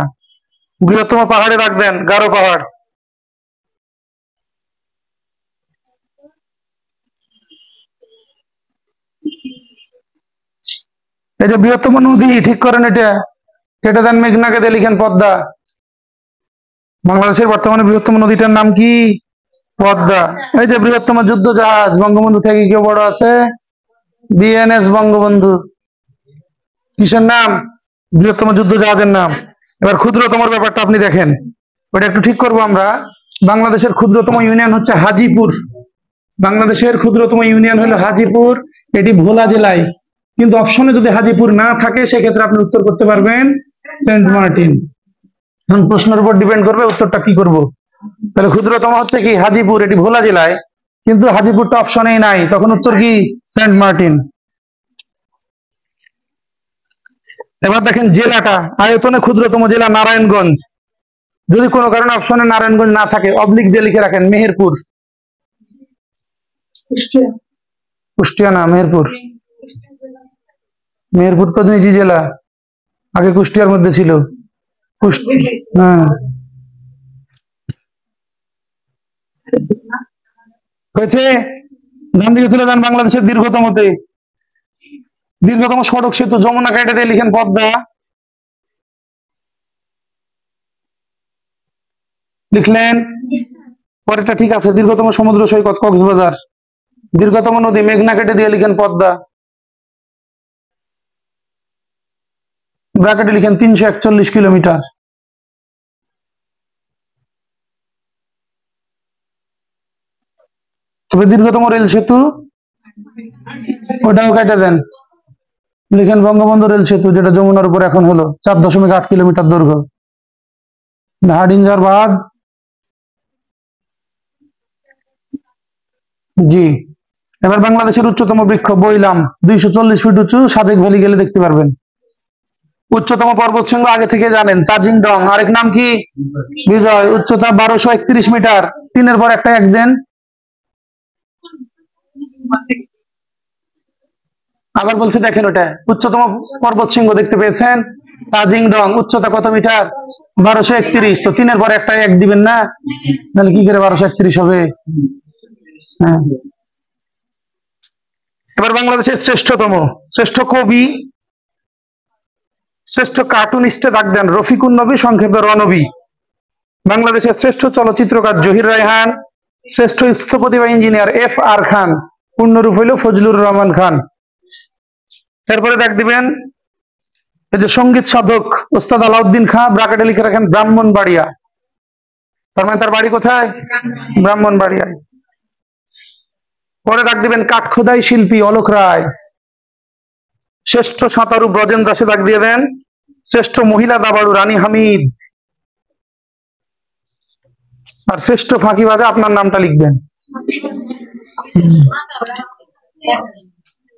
বৃহত্তম পাহাড়ে দাগ দেন গারো পাহাড়। এই যে বৃহত্তম নদী, ঠিক করেন এটা, কেটে দেন মেঘনাকে দিয়ে লিখেন পদ্মা। বাংলাদেশের বর্তমানে বৃহত্তম নদীটার নাম কি? পদ্মা। এই যে বৃহত্তম যুদ্ধ জাহাজ বঙ্গবন্ধু থেকে কেউ বড় আছে? বিএনএস বঙ্গবন্ধু। কিসের নাম? বৃহত্তম যুদ্ধ জাহাজের নাম। এবার ক্ষুদ্রতম ব্যাপারটা আপনি দেখেন, ওটা একটু ঠিক করবো আমরা। বাংলাদেশের ক্ষুদ্রতম ইউনিয়ন হচ্ছে হাজিপুর। বাংলাদেশের ক্ষুদ্রতম ইউনিয়ন হলো হাজিপুর, এটি ভোলা জেলায়। কিন্তু অপশনে যদি হাজিপুর না থাকে সেক্ষেত্রে আপনি উত্তর করতে পারবেন সেন্ট মার্টিন। এখন প্রশ্নের উপর ডিপেন্ড করবে উত্তরটা কি করব। তাহলে ক্ষুদ্রতম হচ্ছে কি? হাজিপুর, এটি ভোলা জেলায়, কিন্তু হাজিপুরটা অপশনেই নাই, তখন উত্তর কি? Saint Martin. এবার দেখেন জেলাটা, আয়তনে ক্ষুদ্রতম জেলা নারায়ণগঞ্জ। যদি কোনো কারণে অপশনে নারায়ণগঞ্জ না থাকে, অবলিক দিয়ে লিখে রাখেন মেহেরপুর। কুষ্টিয়া না, মেহেরপুর। মেহেরপুর তো নিজি জেলা, আগে কুষ্টিয়ার মধ্যে ছিল। হ্যাঁ, হয়েছে। ডান দিকে চলে যান, বাংলাদেশের দীর্ঘতমতে। দীর্ঘতম সড়ক সেতু যমুনা কেটে দিয়ে লিখেন পদ্মা। লিখলেন, পরেরটা ঠিক আছে। দীর্ঘতম সমুদ্র সৈকত কক্সবাজার। দীর্ঘতম নদী মেঘনা কেটে দিয়ে লিখেন পদ্মা। ব্র্যাকেটে লিখেন 341 কিলোমিটার। তবে দীর্ঘতম রেল সেতু ওটাও কেটে দেন, লিখেন বঙ্গবন্ধু রেল সেতু, যেটা যমুনার উপর এখন হলো 4.8 কিলোমিটার দৈর্ঘ্য। হাডিঞ্জার বাঁধ। জি। এবার বাংলাদেশের উচ্চতম বৃক্ষ বইলাম, 240 ফিট উঁচু, সাজেক ভ্যালি গেলে দেখতে পারবেন। উচ্চতম পর্বত শৃঙ্গ আগে থেকে জানেন, তাজিং ডং। আরেক নাম কি? বিজয়। উচ্চতা 1231 মিটার। 3-এর পর একটা এক দেন। আবার বলছি দেখেন, ওটা উচ্চতম পর্বত শৃঙ্গ দেখতে পেয়েছেন, তাজিং ডং। উচ্চতা কত মিটার? 1231। তো 3-এর পর একটা এক দিবেন না, তাহলে কি করে 1231 হবে? হ্যাঁ। এবার বাংলাদেশের শ্রেষ্ঠ কবি, শ্রেষ্ঠ কার্টুনিস্টে দাগ দেন রফিকুন নবী, সংক্ষেপে রণবী। বাংলাদেশের শ্রেষ্ঠ চলচ্চিত্রকার জহির রায়হান। শ্রেষ্ঠ স্থপতি বা ইঞ্জিনিয়ার FR খান, পূর্ণরূপ হইল ফজলুর রহমান খান। এরপরে দাগ দিবেন এই যে সঙ্গীত সাধক ওস্তাদ আলাউদ্দিন খাঁ, ব্রাকেটে লিখে রাখেন ব্রাহ্মণবাড়িয়া। তার মানে তার বাড়ি কোথায়? ব্রাহ্মণবাড়িয়ায়। পরে দাগ দিবেন কাঠখোদাই শিল্পী অলোক রায়। শ্রেষ্ঠ সাঁতারু ব্রজেন দাসে দাগ দিয়ে দেন। শ্রেষ্ঠ মহিলা দাবাড়ু রানী হামিদ। আর শ্রেষ্ঠ ফাঁকিবাজা আপনার নামটা লিখবেন।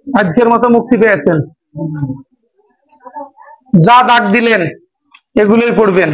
আজকের মতো মুক্তি পেয়েছেন। যা দাগ দিলেন এগুলোই পড়বেন।